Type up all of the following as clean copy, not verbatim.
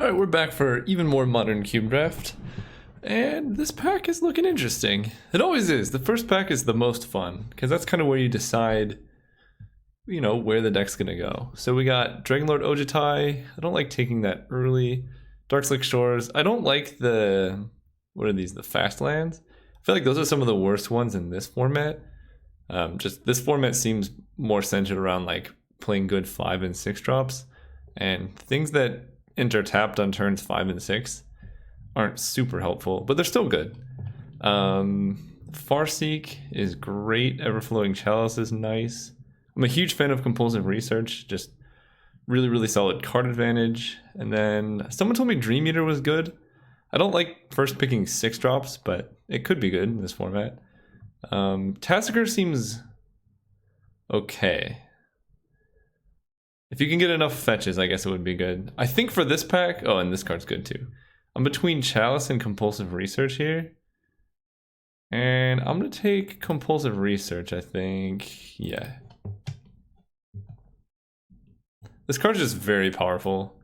Alright, we're back for even more modern cube draft. And this pack is looking interesting. It always is. The first pack is the most fun, because that's kind of where you decide, where the deck's gonna go. So we got Dragonlord Ojitai. I don't like taking that early. Darkslick Shores. I don't like the, what are these, the fast lands? I feel like those are some of the worst ones in this format. Just this format seems more centered around like playing good 5 and 6 drops, and things that enter tapped on turns 5 and 6 aren't super helpful, but they're still good. Farseek is great. Everflowing Chalice is nice. I'm a huge fan of Compulsive Research, just really solid card advantage. And then someone told me Dream Eater was good. I don't like first picking 6 drops, but it could be good in this format. Tassiger seems okay. If you can get enough fetches, I guess it would be good. I think for this pack, oh, and this card's good too. I'm between Chalice and Compulsive Research here. And I'm going to take Compulsive Research, I think. Yeah. This card's just very powerful.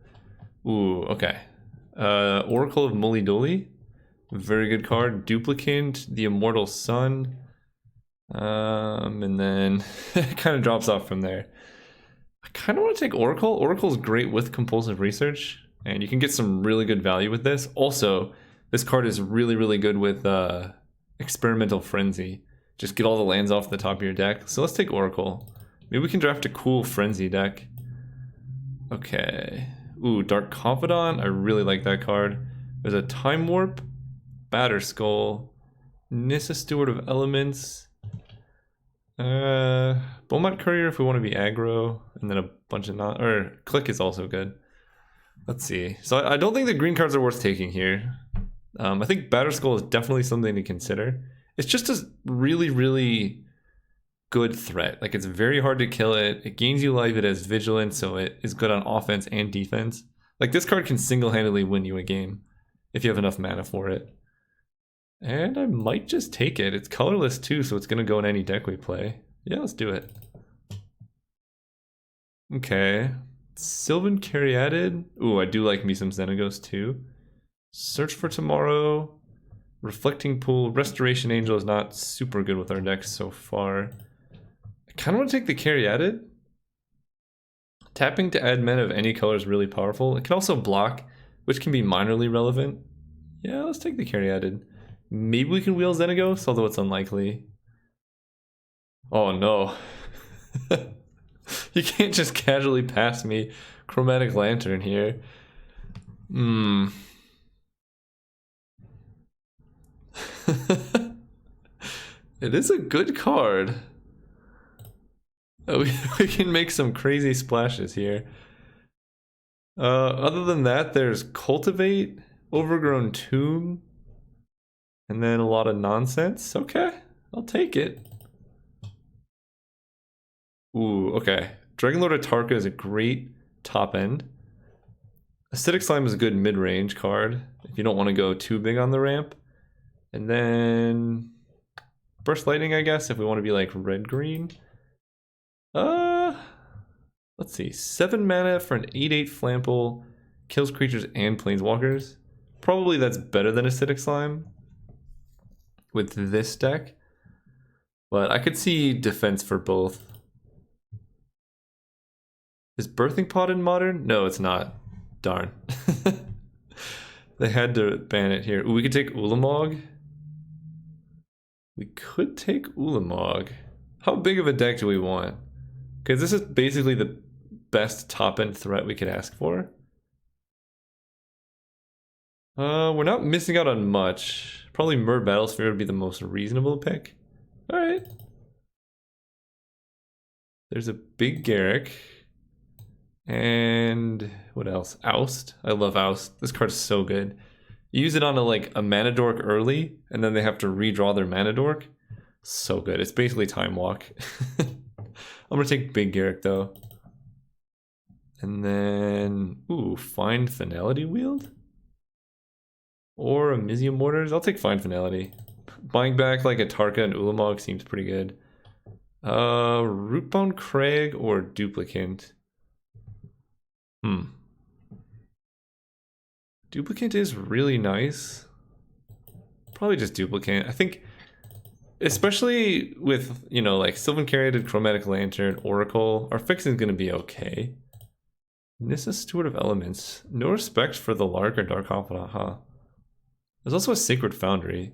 Ooh, okay. Oracle of Mulliduli. Very good card. Duplicant, the Immortal Sun. And then it kind of drops off from there. I kind of want to take Oracle. Oracle's great with Compulsive Research, and you can get some really good value with this. Also, this card is really good with Experimental Frenzy. Just get all the lands off the top of your deck. So let's take Oracle. Maybe we can draft a cool Frenzy deck. Okay. Ooh, Dark Confidant. I really like that card. There's a Time Warp, Batterskull, Nissa Steward of Elements, Beaumont Courier if we want to be aggro, and then a bunch of Click is also good. Let's see. So I don't think the green cards are worth taking here. I think Batterskull is definitely something to consider. It's just a really good threat. Like, it's very hard to kill it. It gains you life. It has vigilance, so it is good on offense and defense. Like, this card can single-handedly win you a game if you have enough mana for it. And I might just take it. It's colorless too, so it's going to go in any deck we play. Yeah, let's do it. Okay. Sylvan Caryatid. Ooh, I do like me some Xenagos too. Search for Tomorrow. Reflecting Pool. Restoration Angel is not super good with our decks so far. I kind of want to take the Caryatid. Tapping to add mana of any color is really powerful. It can also block, which can be minorly relevant. Yeah, let's take the Caryatid. Maybe we can wheel Xenagos, although it's unlikely. Oh no. You can't just casually pass me Chromatic Lantern here. It is a good card. Oh, we can make some crazy splashes here. Other than that, there's Cultivate, Overgrown Tomb, and then a lot of nonsense. Okay, I'll take it. Ooh, okay. Dragonlord Atarka is a great top end. Acidic Slime is a good mid-range card if you don't want to go too big on the ramp. And then Burst Lightning, I guess, if we want to be like red-green. Let's see. 7 mana for an 8/8 Flample. Kills creatures and planeswalkers. Probably that's better than Acidic Slime with this deck. But I could see defense for both. Is Birthing Pod in Modern? No, it's not. Darn. They had to ban it here. Ooh, we could take Ulamog. We could take Ulamog. How big of a deck do we want? Because this is basically the best top-end threat we could ask for. We're not missing out on much. Probably Myr Battlesphere would be the most reasonable pick. Alright. There's a big Garruk. And what else? Oust. I love Oust. This card's so good. You use it on a mana dork early, and then they have to redraw their mana dork. So good. It's basically Time Walk. I'm gonna take Big Garruk though. And then, ooh, Find Finality Wield? Or Amizium Mortars? I'll take Find Finality. Buying back like a Tarka and Ulamog seems pretty good. Rootbound Crag or Duplicant? Duplicate is really nice. Probably just duplicate. I think, especially with, you know, like Sylvan Caryatid, Chromatic Lantern, Oracle, our fixing is going to be okay. Nissa, Steward of Elements. No respect for the Lark or Dark Confidant, huh? There's also a Sacred Foundry.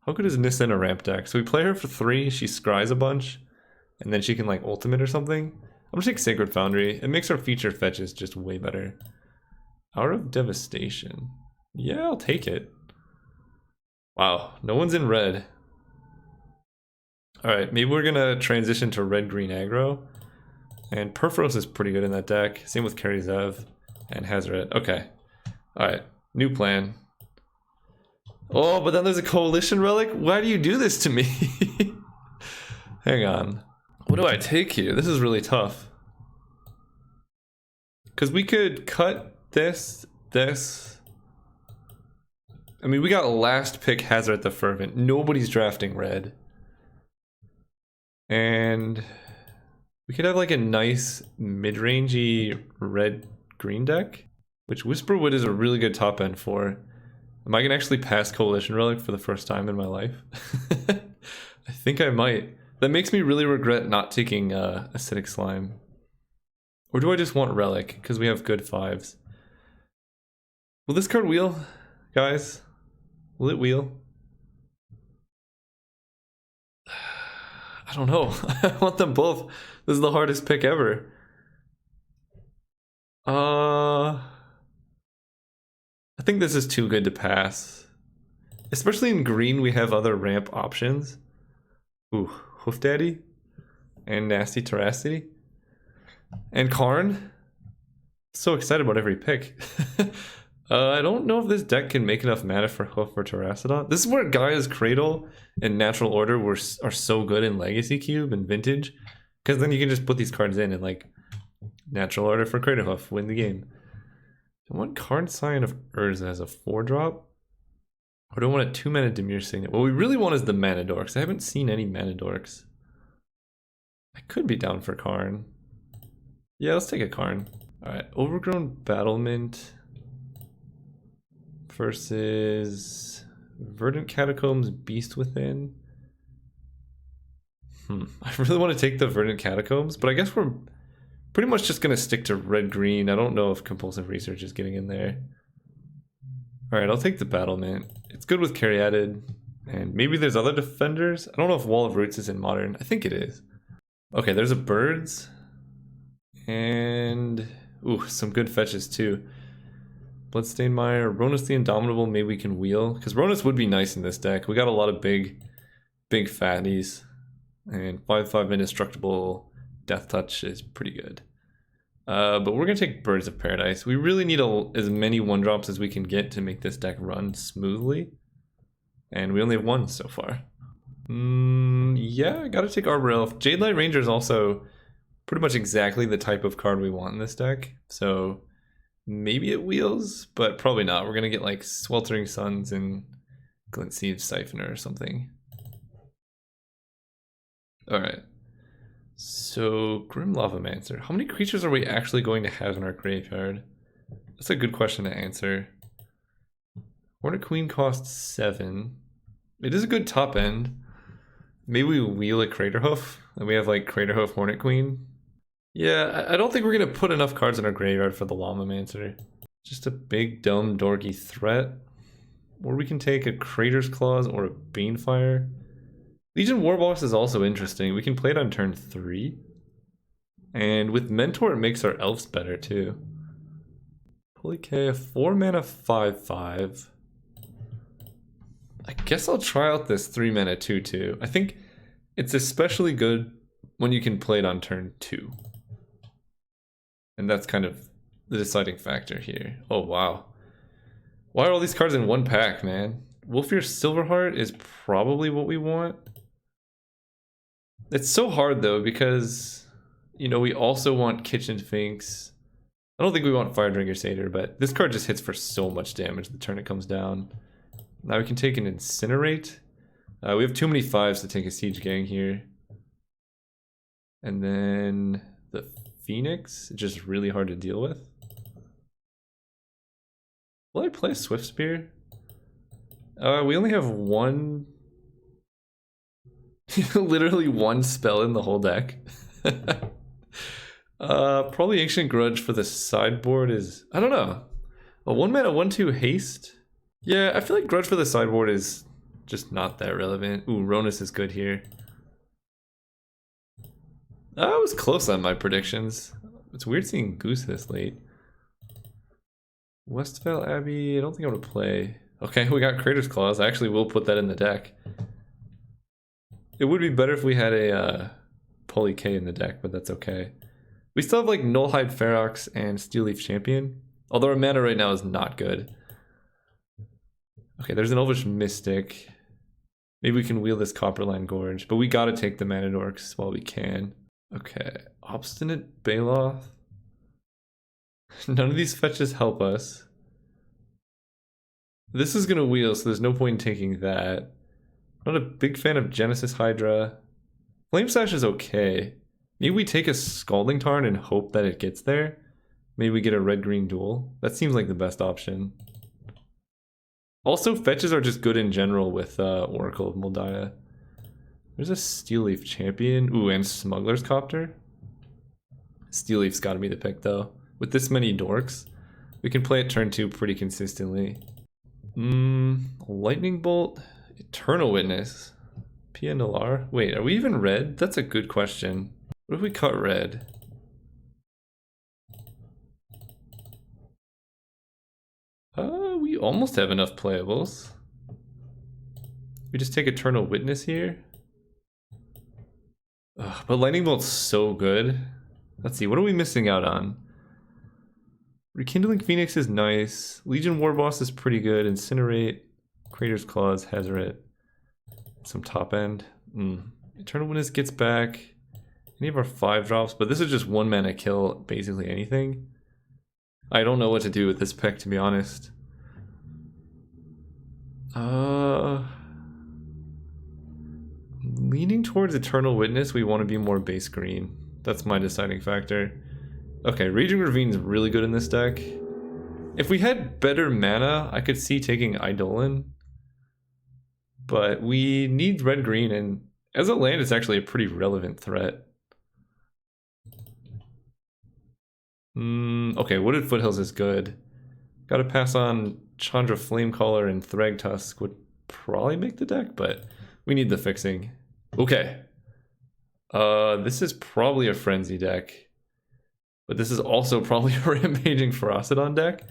How good is Nissa in a ramp deck? So we play her for 3, she scries a bunch, and then she can like ultimate or something. I'm gonna take Sacred Foundry. It makes our feature fetches just way better. Hour of Devastation. Yeah, I'll take it. Wow, no one's in red. Alright, maybe we're gonna transition to red-green aggro. And Perforos is pretty good in that deck. Same with Kari Zev and Hazoret. Okay. Alright, new plan. Oh, but then there's a Coalition Relic? Why do you do this to me? Hang on. What do I take here? This is really tough. Because we could cut this. I mean, we got last pick Hazoret the Fervent. Nobody's drafting red. And we could have like a nice mid-rangey red-green deck, which Whisperwood is a really good top end for. Am I gonna actually pass Coalition Relic for the first time in my life? I think I might. That makes me really regret not taking Acidic Slime. Or do I just want Relic, because we have good 5s? Will this card wheel, guys? Will it wheel? I don't know. I want them both. This is the hardest pick ever. I think this is too good to pass. Especially in green, we have other ramp options. Ooh, Hoof Daddy. And Nasty Terracity. And Karn. So excited about every pick. I don't know if this deck can make enough mana for Hoof or Terracidon. This is where Gaia's Cradle and Natural Order are so good in Legacy Cube and Vintage. Because then you can just put these cards in and like Natural Order for Cradle Hoof, win the game. I want Card Sign of Urza as a 4-drop. Or do I want a 2-mana Dimir Signet? What we really want is the Mana Dorks. I haven't seen any Mana Dorks. I could be down for Karn. Yeah, let's take a Karn. Alright, Overgrown Battlement versus Verdant Catacombs, Beast Within. I really want to take the Verdant Catacombs, but I guess we're pretty much just going to stick to red-green. I don't know if Compulsive Research is getting in there. Alright, I'll take the Battlement. It's good with Caryatid, and maybe there's other defenders. I don't know if Wall of Roots is in Modern. I think it is. Okay, there's a Birds. And ooh, some good fetches too. Bloodstained Mire, Ronus the Indomitable, maybe we can wheel. Because Ronus would be nice in this deck. We got a lot of big fatties. And 5/5 Indestructible Death Touch is pretty good. But we're going to take Birds of Paradise. We really need as many 1-drops as we can get to make this deck run smoothly. And we only have 1 so far. Yeah, I gotta take Arbor Elf. Jade Light Ranger is also pretty much exactly the type of card we want in this deck. So maybe it wheels, but probably not. We're gonna get like Sweltering Suns and Glint Siege Siphoner or something. Alright. So, Grim Lavamancer. How many creatures are we actually going to have in our graveyard? That's a good question to answer. Hornet Queen costs 7. It is a good top end. Maybe we wheel a Craterhoof, and we have like Craterhoof Hornet Queen. Yeah, I don't think we're going to put enough cards in our graveyard for the Lavamancer. Just a big, dumb, dorky threat. Or we can take a Crater's Claws or a Banefire. Legion Warboss is also interesting. We can play it on turn 3. And with Mentor, it makes our elves better too. Holy K, a 4-mana 5/5. I guess I'll try out this 3-mana 2/2. I think it's especially good when you can play it on turn 2. And that's kind of the deciding factor here. Oh, wow. Why are all these cards in one pack, man? Wolfear Silverheart is probably what we want. It's so hard though because, you know, we also want Kitchen Finks. I don't think we want Fire Drinker Satyr, but this card just hits for so much damage the turn it comes down. Now we can take an Incinerate. We have too many 5s to take a Siege Gang here. And then the Phoenix, it's just really hard to deal with. Will I play Swift Spear? We only have one... literally one spell in the whole deck. Probably Ancient Grudge for the sideboard is... I don't know. A 1-mana 1/2 haste? Yeah, I feel like Grudge for the sideboard is just not that relevant. Ooh, Ronus is good here. I was close on my predictions. It's weird seeing Goose this late. Westvale Abbey, I don't think I'm gonna play. Okay, we got Crater's Claws. I actually will put that in the deck. It would be better if we had a Poly K in the deck, but that's okay. We still have like Nullhide Ferox and Steelleaf Champion. Although our mana right now is not good. Okay, there's an Elvish Mystic. Maybe we can wheel this Copperline Gorge, but we gotta take the Mana Dorks while we can. Okay, Obstinate Baloth. None of these fetches help us. This is gonna wheel, so there's no point in taking that. I'm not a big fan of Genesis Hydra. Flame Sash is okay. Maybe we take a Scalding Tarn and hope that it gets there. Maybe we get a red-green duel. That seems like the best option. Also, fetches are just good in general with Oracle of Moldiah. There's a Steelleaf Champion. Ooh, and Smuggler's Copter. Steelleaf's gotta be the pick though. With this many dorks, we can play it turn 2 pretty consistently. Lightning Bolt, Eternal Witness, PNLR. Wait, are we even red? That's a good question. What if we cut red? We almost have enough playables. We just take Eternal Witness here. Ugh, but Lightning Bolt's so good. Let's see, what are we missing out on? Rekindling Phoenix is nice. Legion Warboss is pretty good. Incinerate, Crater's Claws, Hazoret. Some top end. Eternal Witness gets back any of our 5 drops, but this is just 1 mana kill basically anything. I don't know what to do with this pick, to be honest. Leaning towards Eternal Witness, we want to be more base green. That's my deciding factor. Okay, Raging Ravine's really good in this deck. If we had better mana, I could see taking Eidolon. But we need red-green, and as a land, it's actually a pretty relevant threat. Okay, Wooded Foothills is good. Gotta pass on Chandra Flamecaller and Thragtusk would probably make the deck, but we need the fixing. Okay. This is probably a Frenzy deck. But this is also probably a Rampaging Ferocidon deck.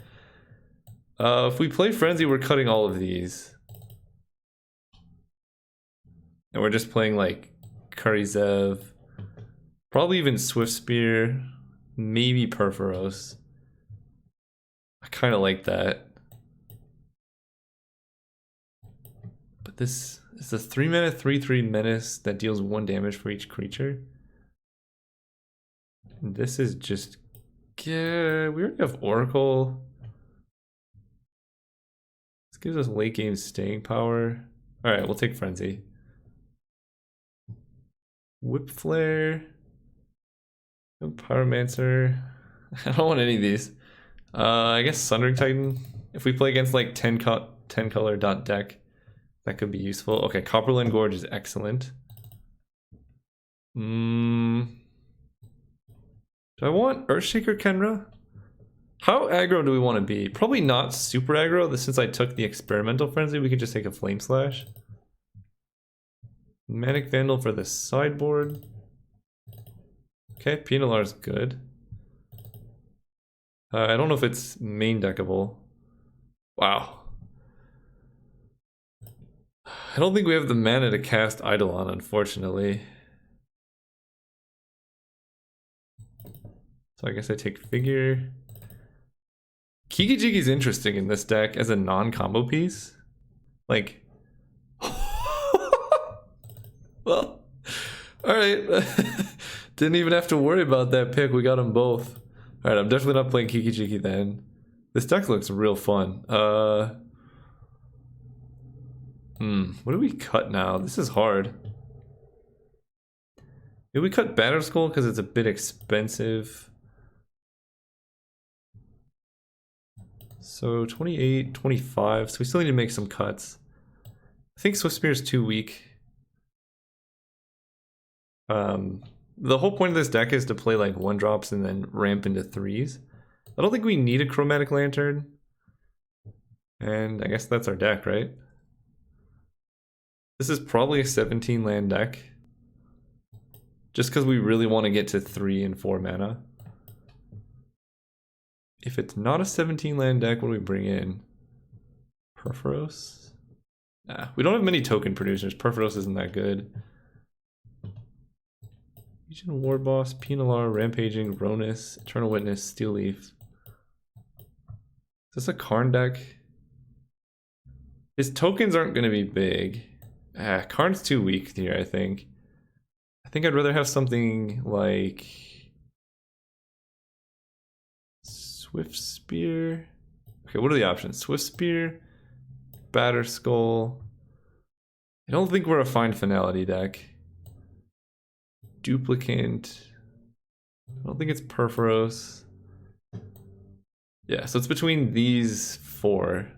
If we play Frenzy, we're cutting all of these. And we're just playing like Karizev. Probably even Swift Spear. Maybe Perforos. I kind of like that. But this is a 3-mana 3/3 menace that deals 1 damage for each creature. And this is just... yeah, we already have Oracle. This gives us late game staying power. Alright, we'll take Frenzy. Whip Flare. No Pyromancer. I don't want any of these. I guess Sundering Titan. If we play against like 10 color dot deck, that could be useful. Okay, Copperland Gorge is excellent. Do I want Earthshaker Kenra? How aggro do we want to be? Probably not super aggro. Since I took the Experimental Frenzy, we could just take a Flame Slash. Manic Vandal for the sideboard. Okay, PNLR is good. I don't know if it's main deckable. Wow. I don't think we have the mana to cast Eidolon, unfortunately. So I guess I take Figure. Kiki Jiki's interesting in this deck as a non-combo piece. Like... well, alright. Didn't even have to worry about that pick. We got them both. Alright, I'm definitely not playing Kiki Jiki then. This deck looks real fun. What do we cut now? This is hard. Maybe we cut Batterskull because it's a bit expensive. So 28, 25. So we still need to make some cuts. I think Swift Spear is too weak. The whole point of this deck is to play like 1-drops and then ramp into 3s. I don't think we need a Chromatic Lantern. And I guess that's our deck, right? This is probably a 17 land deck. Just because we really want to get to 3 and 4 mana. If it's not a 17 land deck, what do we bring in? Perforos? Nah, we don't have many token producers. Perforos isn't that good. Legion War Boss, Penalar, Rampaging, Ronus, Eternal Witness, Steel Leaf. Is this a Karn deck? His tokens aren't going to be big. Karn's too weak here, I think. I think I'd rather have something like Swift Spear. Okay, what are the options? Swift Spear, Batter Skull. I don't think we're a Find Finality deck. Duplicant. I don't think it's Perforos. Yeah, so it's between these 4.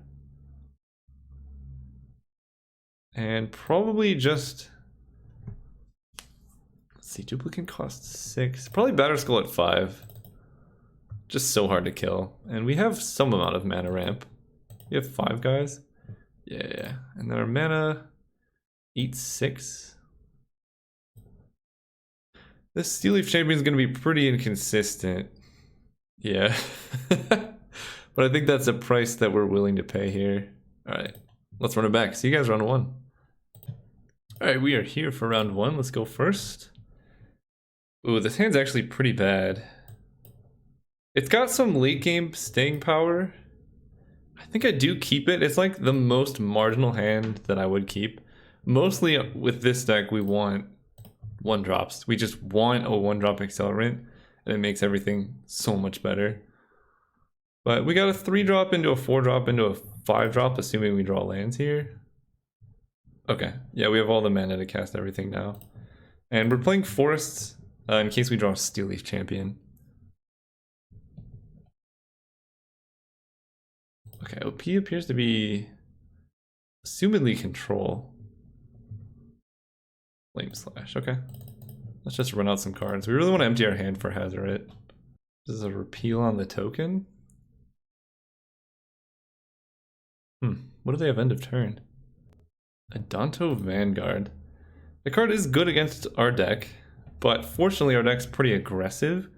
And probably just... Let's see, Duplicant costs 6. Probably Batter Skull at 5. Just so hard to kill. And we have some amount of mana ramp. We have 5 guys. Yeah. And then our mana eats 6. This Steel Leaf Champion is going to be pretty inconsistent. Yeah. But I think that's a price that we're willing to pay here. Alright, let's run it back. See you guys round 1. Alright, we are here for round 1. Let's go first. Ooh, this hand's actually pretty bad. It's got some late game staying power. I think I do keep it. It's like the most marginal hand that I would keep. Mostly with this deck, we want 1-drops. We just want a 1-drop accelerant, and it makes everything so much better. But we got a 3-drop into a 4-drop into a 5-drop, assuming we draw lands here. Okay, yeah, we have all the mana to cast everything now. And we're playing Forests in case we draw a Steel Leaf Champion. Okay, OP appears to be assumedly Control. Flame Slash, okay. Let's just run out some cards. We really want to empty our hand for Hazoret. This is a repeal on the token. What do they have end of turn? Adanto Vanguard. The card is good against our deck, but fortunately our deck's pretty aggressive,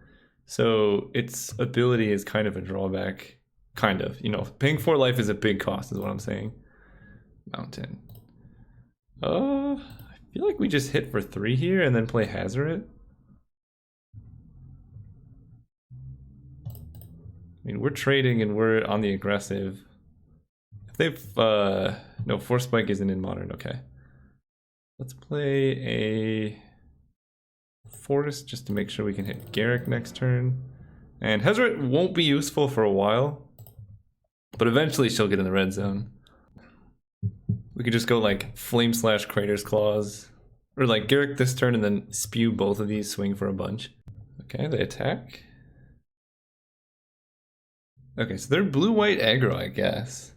so its ability is kind of a drawback. Kind of, you know, paying 4 life is a big cost is what I'm saying. Mountain. I feel like we just hit for 3 here and then play Hazoret. I mean, we're trading and we're on the aggressive. If they've, no, Force Spike isn't in Modern, okay. Let's play a Forest just to make sure we can hit Garrick next turn. And Hazoret won't be useful for a while, but eventually she'll get in the red zone. We could just go like Flame Slash Crater's Claws, or like Garrick this turn and then spew both of these, swing for a bunch. Okay, they attack. Okay, so they're blue-white aggro, I guess.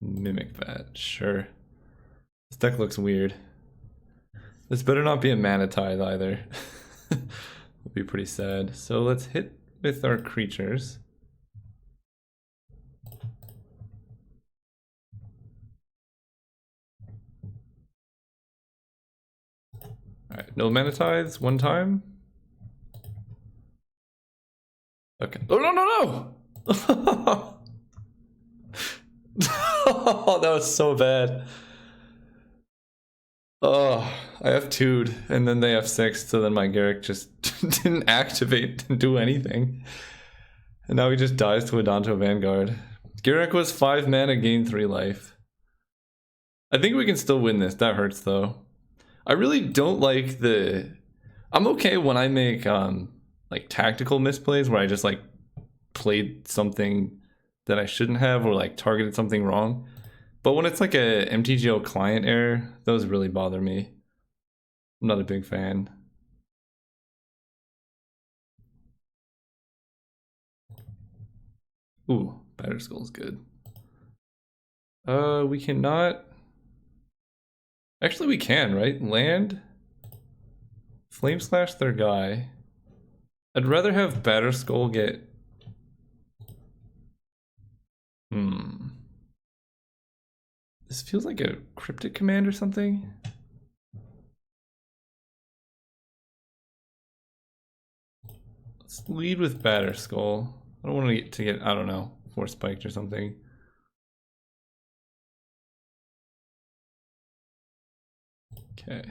Mimic that, sure. This deck looks weird. This better not be a Mana Tithe either. Would be pretty sad. So let's hit with our creatures. Alright, no Mana Tithes, 1 time. Okay. Oh, no! Oh, that was so bad. Oh, I have 2'd, and then they have 6, so then my Garrick just didn't activate, didn't do anything. And now he just dies to Adanto Vanguard. Garrick was 5 mana, gained 3 life. I think we can still win this. That hurts, though. I really don't like the... I'm okay when I make, like, tactical misplays where I just, like, played something that I shouldn't have or, like, targeted something wrong. But when it's like a MTGO client error, those really bother me. I'm not a big fan. Ooh, Batter Skull's good. We cannot. Actually, we can, right? Land. Flame Slash their guy. I'd rather have Batter Skull get. This feels like a cryptic command or something. Let's lead with Batter Skull. I don't want to get, I don't know, Force Spiked or something. Okay.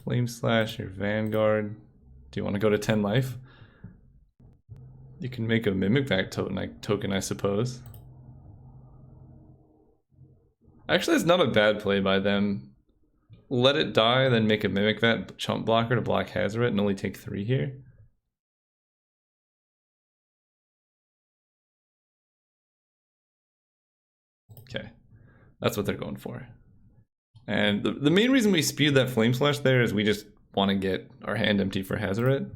Flame Slash your Vanguard. Do you want to go to 10 life? You can make a Mimic Vat token, I suppose. Actually, it's not a bad play by them. Let it die, then make a Mimic Vat chump blocker to block Hazoret and only take 3 here. Okay, that's what they're going for. And the main reason we spewed that Flame Slash there is we just want to get our hand empty for Hazoret.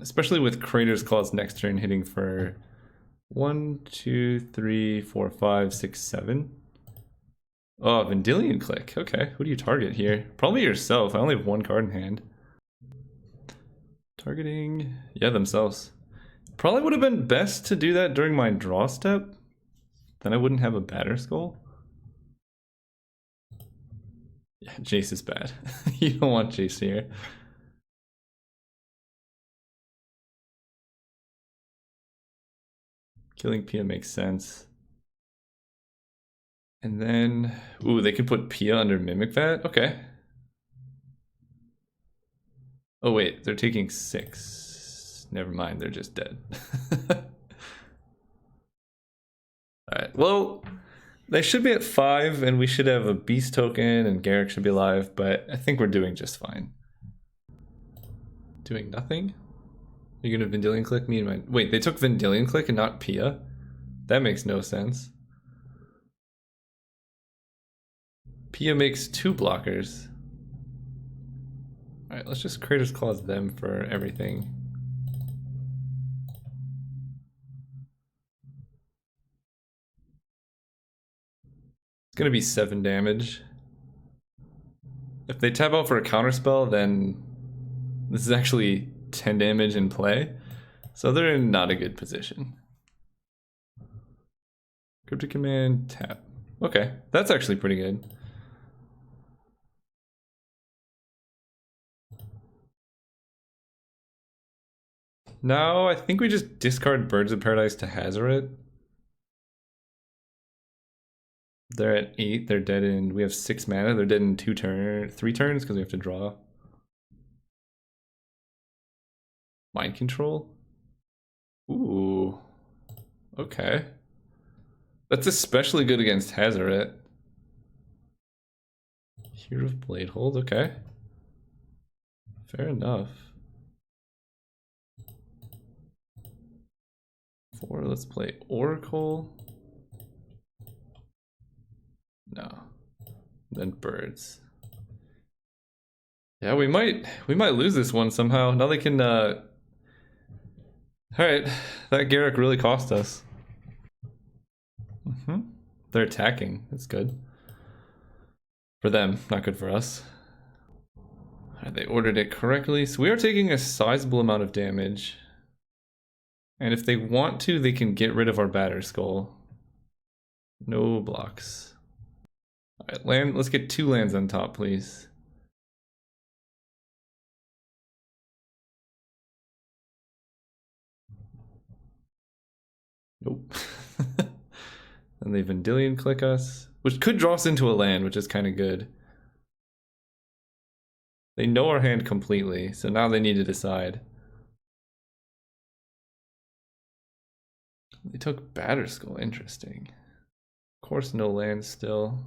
Especially with Crater's Claws next turn hitting for 1, 2, 3, 4, 5, 6, 7. Oh, Vendilion Click. Okay, who do you target here? Probably yourself. I only have 1 card in hand. Targeting, yeah, themselves. Probably would have been best to do that during my draw step. Then I wouldn't have a Batter Skull. Yeah, Jace is bad. You don't want Jace here. Killing Pia makes sense. And then, ooh, they could put Pia under Mimic Vat? Okay. Oh wait, they're taking 6. Never mind, they're just dead. Alright, well, they should be at 5, and we should have a Beast token, and Garrick should be alive, but I think we're doing just fine. Doing nothing? Are you gonna Vendilion Click me and my... Wait, they took Vendilion Click and not Pia? That makes no sense. Pia makes 2 blockers. Alright, let's just Crater's Claws them for everything. It's gonna be 7 damage. If they tap out for a counterspell, then this is actually 10 damage in play. So they're in not a good position. Cryptic Command, tap. Okay, that's actually pretty good. Now, I think we just discard Birds of Paradise to Hazoret. They're at 8, they're dead in, we have 6 mana, they're dead in 3 turns because we have to draw. Mind Control? Ooh. Okay. That's especially good against Hazoret. Hero of Bladehold, okay. Fair enough. 4, let's play Oracle. No. Then Birds. Yeah, we might lose this one somehow. Now they can Alright, that Garrick really cost us. They're attacking. That's good. For them, not good for us. Alright, they ordered it correctly. So we are taking a sizable amount of damage. And if they want to, they can get rid of our Batter Skull. No blocks. Alright, land. Let's get 2 lands on top, please. Nope. And they Vendilion Click us, which could draw us into a land, which is kind of good. They know our hand completely, so now they need to decide. They took Batter Skull, interesting. Of course, no land still.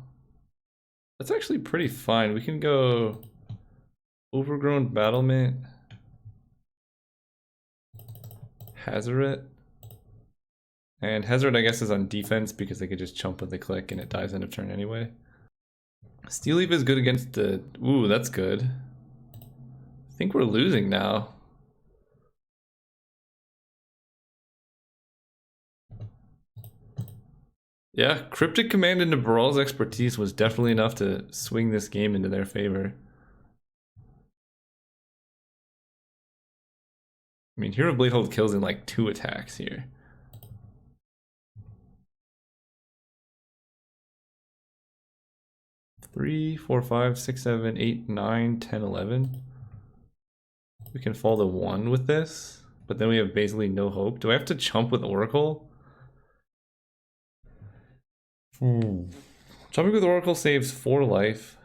That's actually pretty fine. We can go Overgrown Battlement, Hazoret. And Hazoret, I guess, is on defense because they could just chump with the click and it dies end of turn anyway. Steel Leaf is good against the... Ooh, that's good. think we're losing now. Yeah, Cryptic Command into Baral's expertise was definitely enough to swing this game into their favor. I mean, Hero Bladehold kills in like 2 attacks here. Three, 4, 5, 6, 7, 8, 9, 10, 11. We can fall to 1 with this, but then we have basically no hope. Do I have to chump with Oracle? Jumping with Oracle saves 4 life.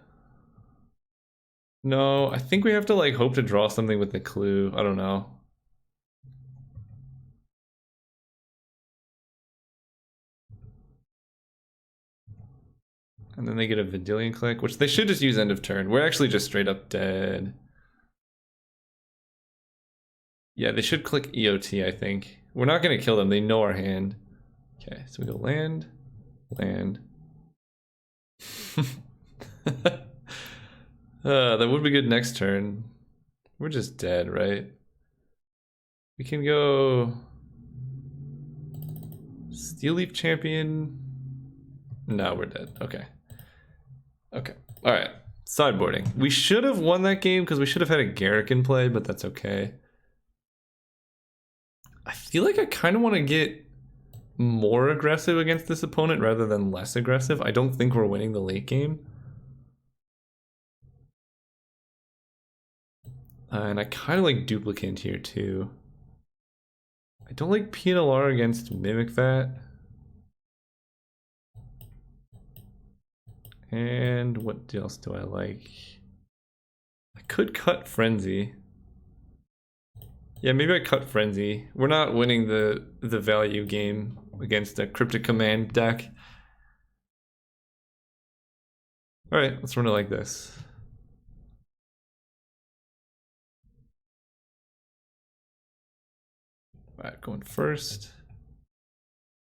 No, I think we have to like hope to draw something with the clue. I don't know. And then they get a Vidillion click, which they should just use end of turn. We're actually just straight up dead. Yeah, they should click EOT, I think. We're not going to kill them. They know our hand. Okay, so we go land, land. That would be good next turn. We're just dead, right? We can go Steel Leaf Champion. No, we're dead. Okay. Okay. All right. Sideboarding. We should have won that game because we should have had a Garrick in play, but that's okay. I feel like I kind of want to get more aggressive against this opponent rather than less aggressive. I don't think we're winning the late game. And I kind of like Duplicant here too. I don't like PNLR against Mimic Vat. And what else do I like? I could cut Frenzy. Yeah, maybe I cut Frenzy. We're not winning the value game against a Cryptic Command deck. Alright, let's run it like this. Alright, going first.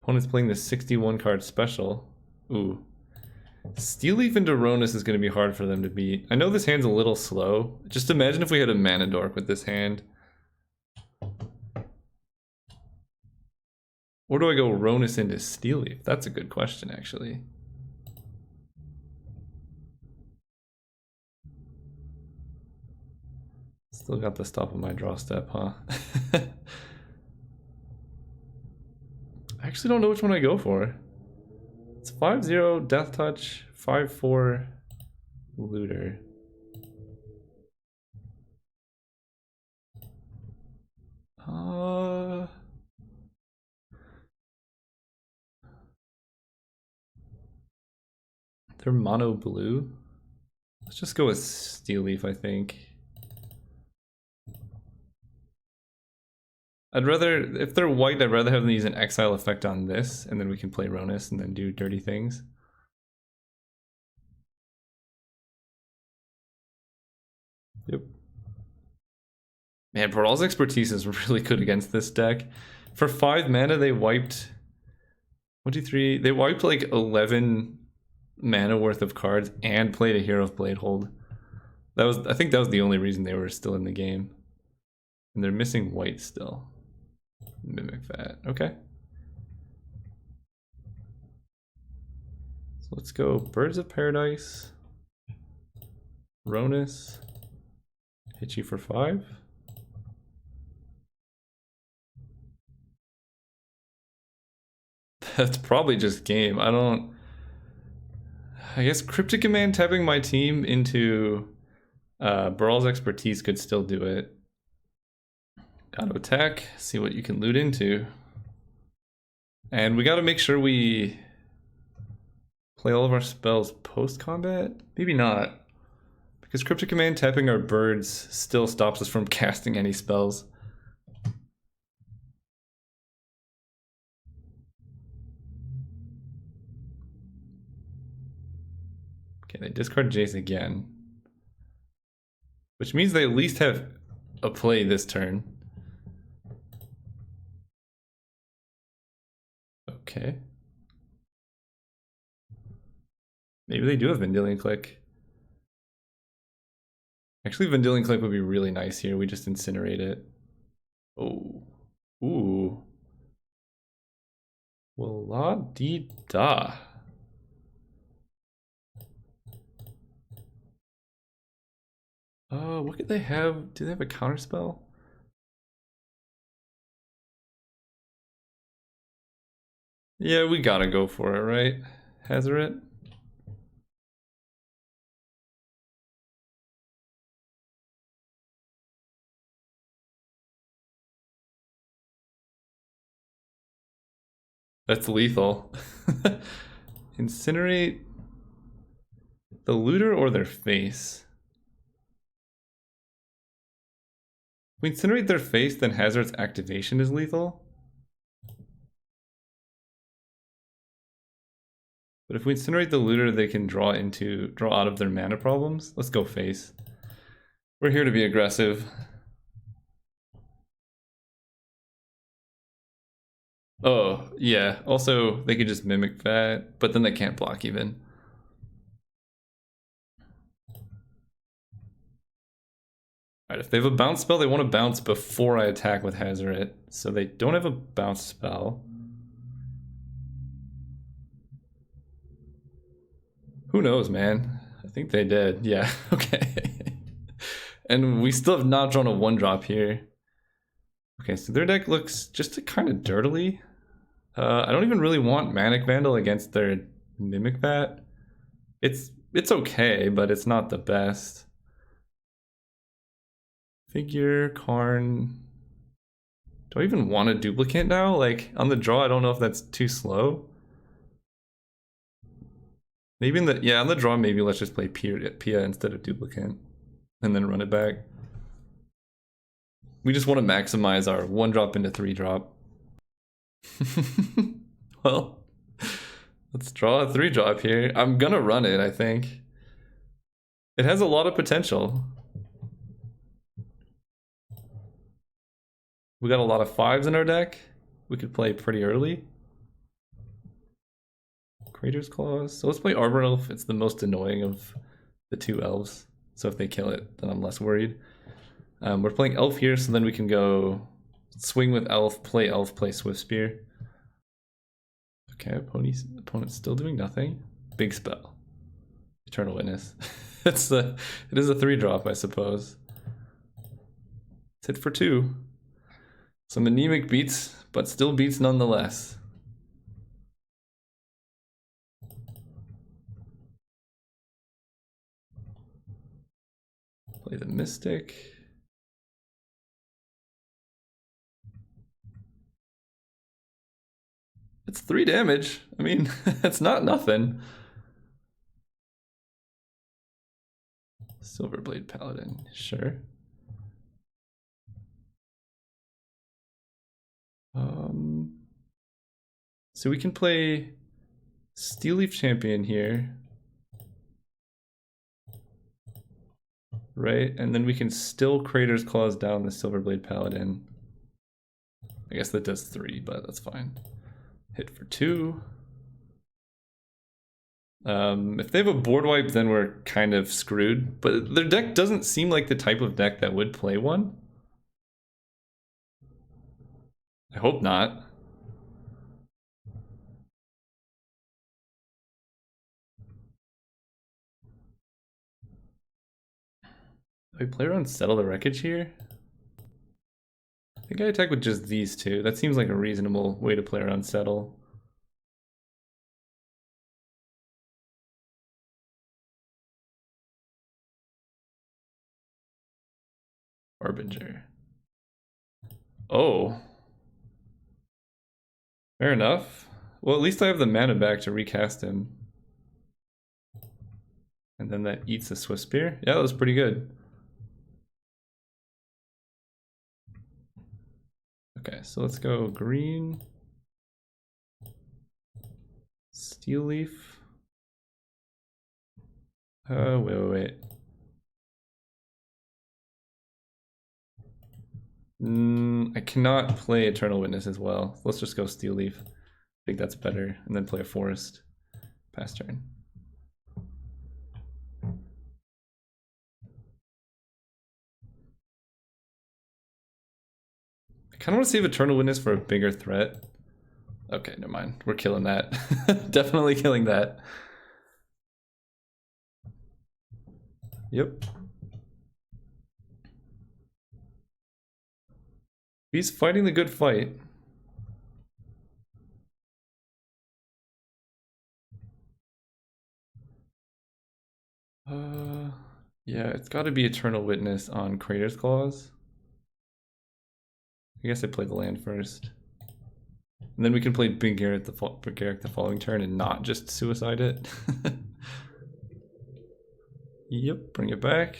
Opponent's playing the 61 card special. Ooh. Steel Leaf into Ronus is going to be hard for them to beat. I know this hand's a little slow. Just imagine if we had a Mana Dork with this hand. Or do I go Ronus into Steel Leaf? That's a good question, actually. Still got the stop of my draw step, huh? I actually don't know which one I go for. It's 5-0, Death Touch, 5-4, Looter. They're mono blue. Let's just go with Steel Leaf, I think. I'd rather, if they're white, I'd rather have them use an exile effect on this, and then we can play Ronus and then do dirty things. Yep. Man, Baral's expertise is really good against this deck. For 5 mana, they wiped 1, 2, 3. They wiped like 11 mana worth of cards and played a Hero of Bladehold. That was, I think that was the only reason they were still in the game. And they're missing white still. Mimic Vat. Okay. So let's go Birds of Paradise. Ronus. Hit you for 5. That's probably just game. I guess Cryptic Command tapping my team into Baral's expertise could still do it. Gotta attack, see what you can loot into. And we gotta make sure we play all of our spells post-combat? Maybe not. Because Cryptic Command tapping our birds still stops us from casting any spells. Okay, they discard Jace again. Which means they at least have a play this turn. Okay. Maybe they do have Vendilion Click. Actually, Vendilion Clique would be really nice here. We just incinerate it. Oh. Ooh. Well, la dee da. What could they have? Do they have a counterspell? Yeah, we gotta go for it, right? Hazoret? That's lethal. Incinerate the looter or their face? If we incinerate their face, then Hazoret's activation is lethal. But if we incinerate the looter, they can draw out of their mana problems. Let's go face. We're here to be aggressive. Oh, yeah. Also, they could just mimic that, but then they can't block even. Alright, if they have a bounce spell, they want to bounce before I attack with Hazoret. So they don't have a bounce spell. Who knows, man? I think they did. Yeah, okay. And we still have not drawn a 1-drop here. Okay, so their deck looks just kind of dirtily. I don't even really want Manic Vandal against their Mimic Bat. It's okay, but it's not the best. Figure, Karn. Do I even want a duplicate now? Like, on the draw, I don't know if that's too slow. Maybe on the draw, maybe let's just play Pia instead of duplicate. And then run it back. We just want to maximize our 1-drop into 3-drop. Well, let's draw a 3-drop here. I'm gonna run it, I think. It has a lot of potential. We got a lot of 5s in our deck. We could play pretty early. Crater's Claws. So let's play Arbor Elf. It's the most annoying of the 2 elves. So if they kill it, then I'm less worried. We're playing Elf here, so then we can go swing with Elf, play Swift Spear. Okay, opponent's still doing nothing. Big spell. Eternal Witness. It is a 3-drop, I suppose. It's hit for 2. Some anemic beats, but still beats nonetheless. Play the Mystic. It's 3 damage. I mean, it's not nothing. Silverblade Paladin, sure. So we can play Steel Leaf Champion here. Right, and then we can still Crater's Claws down the Silverblade Paladin. I guess that does 3, but that's fine. Hit for 2. If they have a board wipe, then we're kind of screwed. But their deck doesn't seem like the type of deck that would play one. I hope not. Do I play around Settle the Wreckage here? I think I attack with just these 2. That seems like a reasonable way to play around Settle. Harbinger. Oh. Fair enough. Well, at least I have the mana back to recast him. And then that eats the Swift Spear. Yeah, that was pretty good. Okay, so let's go green. Steel Leaf. Wait. I cannot play Eternal Witness as well. Let's just go Steel Leaf. I think that's better. And then play a Forest. Pass turn. kind of want to save Eternal Witness for a bigger threat. Okay, never mind. We're killing that. Definitely killing that. Yep. He's fighting the good fight. Yeah, it's got to be Eternal Witness on Crater's Claws. I guess I play the land first. And then we can play Big Garrett the following turn and not just suicide it. Yep, bring it back.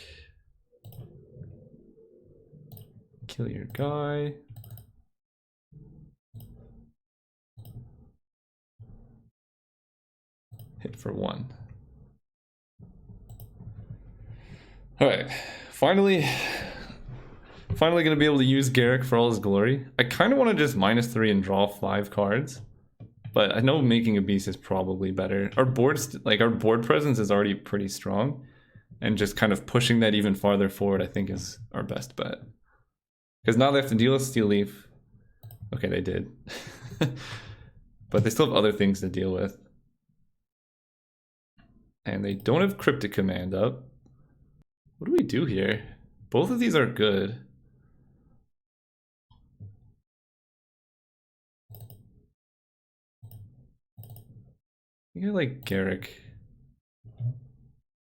Kill your guy. Hit for 1. Alright, finally gonna be able to use Garrick for all his glory. I kind of want to just -3 and draw 5 cards, but I know making a beast is probably better. Our board presence is already pretty strong, and just kind of pushing that even farther forward I think is our best bet. Because now they have to deal with Steel Leaf. Okay, they did. But they still have other things to deal with. And they don't have Cryptic Command up. What do we do here? Both of these are good. I think I like Garrick.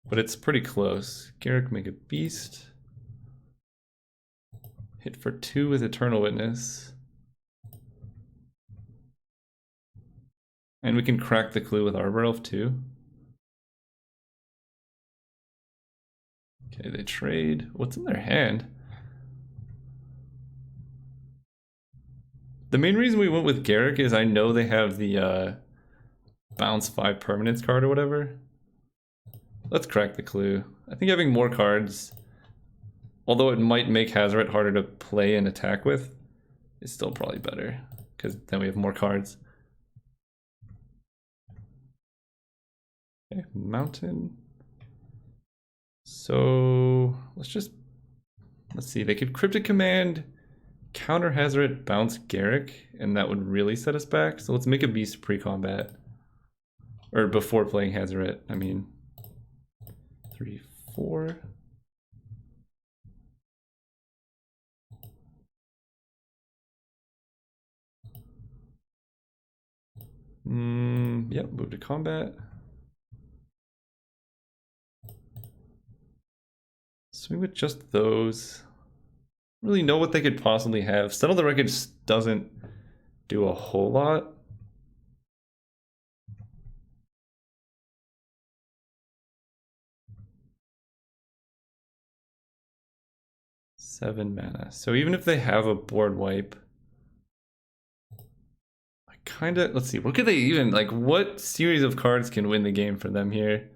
But it's pretty close. Garrick, make a beast. Hit for 2 with Eternal Witness. And we can crack the clue with Arbor Elf too. Okay, they trade. What's in their hand? The main reason we went with Garrick is I know they have the bounce 5 permanence card or whatever. Let's crack the clue. I think having more cards, although it might make Hazoret harder to play and attack with, is still probably better, because then we have more cards. Okay, Mountain. So let's see, they could Cryptic Command, counter Hazoret, bounce Garrick, and that would really set us back. So let's make a beast pre-combat. Or before playing Hazoret, I mean. 3, 4. Yep, move to combat. Swing with just those. Really know what they could possibly have. Settle the Wreckage doesn't do a whole lot. Seven mana. So even if they have a board wipe, I kinda, let's see, what could they even, like, what series of cards can win the game for them here?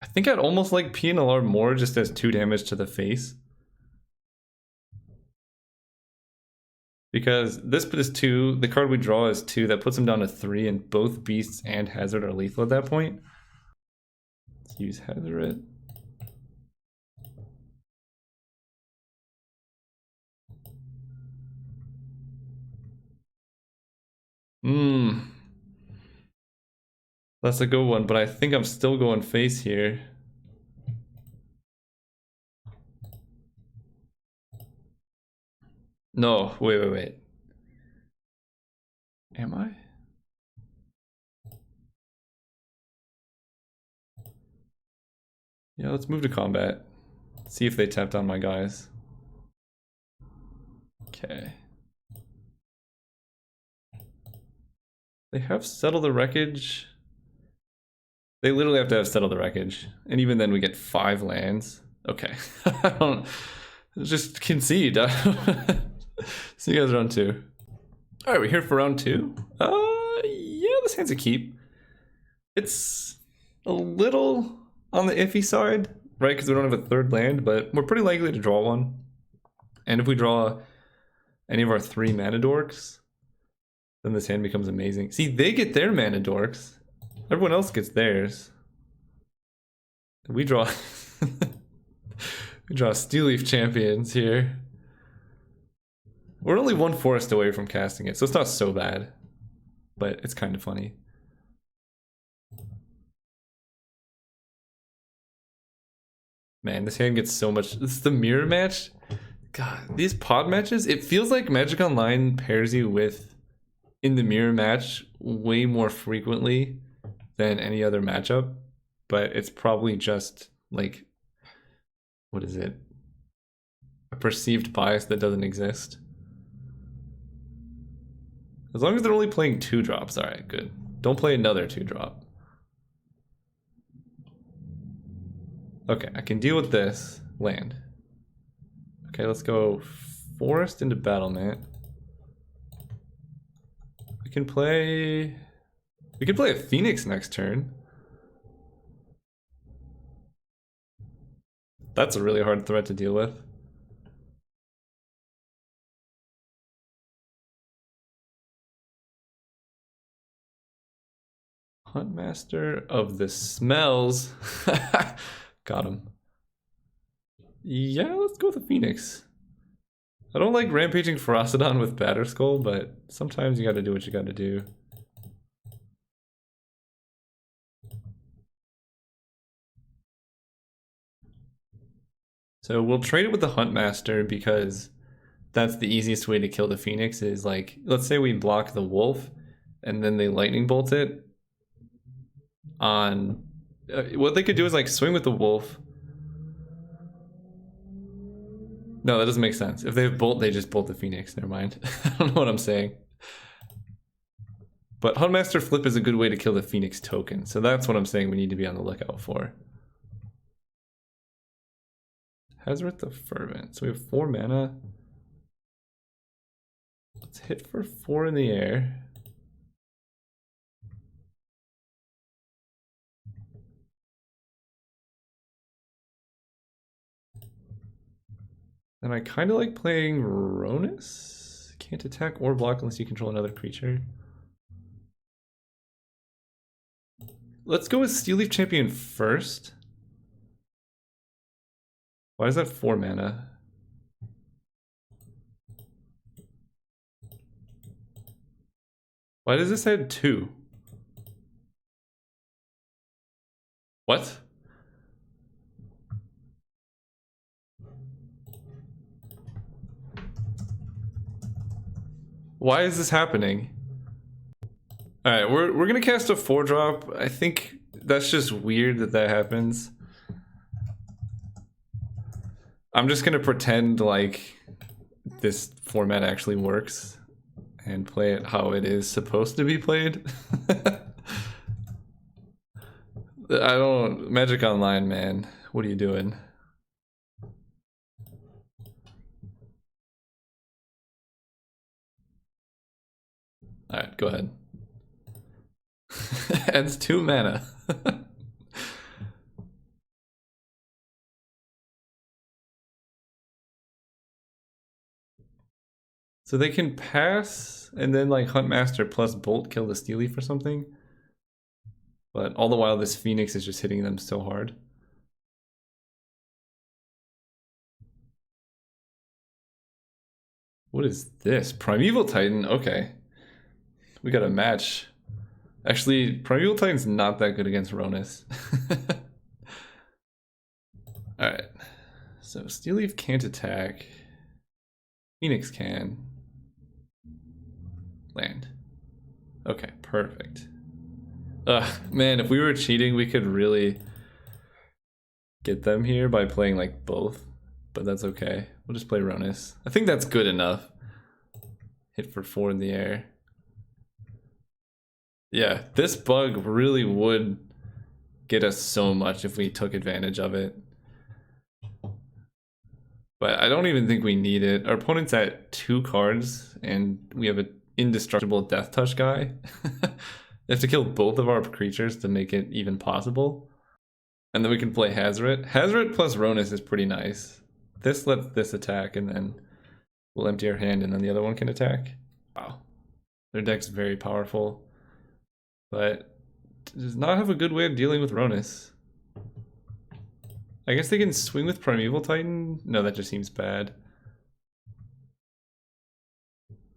I think I'd almost like PNLR more just as 2 damage to the face. Because this is 2, the card we draw is 2, that puts them down to 3, and both Beasts and Hazard are lethal at that point. Let's use Hazoret. That's a good one, but I think I'm still going face here. No, wait. Am I? Yeah, let's move to combat. See if they tap down my guys. Okay. They have Settle the Wreckage. They literally have to have Settle the Wreckage. And even then we get 5 lands. Okay. I don't... Just concede. See you guys round 2. Alright, we're here for round 2. Yeah, this hand's a keep. It's a little on the iffy side, right? Because we don't have a 3rd land, but we're pretty likely to draw one. And if we draw any of our 3 mana dorks, then this hand becomes amazing. See, they get their mana dorks. Everyone else gets theirs. We draw... we draw Steel Leaf champions here. We're only one forest away from casting it, so it's not so bad. But it's kind of funny. Man, this hand gets so much. This is the mirror match. God, these pod matches, it feels like Magic Online pairs you with in the mirror match way more frequently than any other matchup. But it's probably just like, what is it? A perceived bias that doesn't exist. As long as they're only playing 2-drops, alright, good. Don't play another 2-drop. Okay, I can deal with this. Land. Okay, let's go forest into battlement. We can play a Phoenix next turn. That's a really hard threat to deal with. Huntmaster of the Smells. Got him. Yeah, let's go with the Phoenix. I don't like rampaging Ferocidon with Batterskull, but sometimes you gotta do what you gotta do. So we'll trade it with the Huntmaster because that's the easiest way to kill the Phoenix is like, let's say we block the Wolf and then they lightning bolt it on... what they could do is like swing with the Wolf. No, that doesn't make sense. If they have bolt, they just bolt the Phoenix. Never mind. I don't know what I'm saying. But Huntmaster flip is a good way to kill the Phoenix token. So that's what I'm saying we need to be on the lookout for. Hazret the Fervent. So we have 4 mana. Let's hit for 4 in the air. And I kind of like playing Ronus. Can't attack or block unless you control another creature. Let's go with Steel Leaf Champion first. Why is that 4 mana? Why does this add 2? What? Why is this happening? Alright, we're gonna cast a 4-drop. I think that's just weird that that happens. I'm just gonna pretend like this format actually works and play it how it is supposed to be played. I don't... Magic Online, man. What are you doing? Alright, go ahead. Adds 2 mana. So they can pass and then like Huntmaster plus Bolt kill the Steel Leaf or something. But all the while this Phoenix is just hitting them so hard. What is this? Primeval Titan? Okay. We got a match. Actually, Primeval Titan's not that good against Ronus. Alright. So Steel Leaf can't attack. Phoenix can. Land. Okay, perfect. Ugh, man, if we were cheating, we could really get them here by playing like both. But that's okay. We'll just play Ronus. I think that's good enough. Hit for 4 in the air. Yeah, this bug really would get us so much if we took advantage of it. But I don't even think we need it. Our opponent's at 2 cards, and we have an indestructible Death Touch guy. They have to kill both of our creatures to make it even possible. And then we can play Hazret. Hazret plus Ronus is pretty nice. This lets this attack, and then we'll empty our hand, and then the other one can attack. Wow. Their deck's very powerful. But does not have a good way of dealing with Ronus. I guess they can swing with Primeval Titan? No, that just seems bad.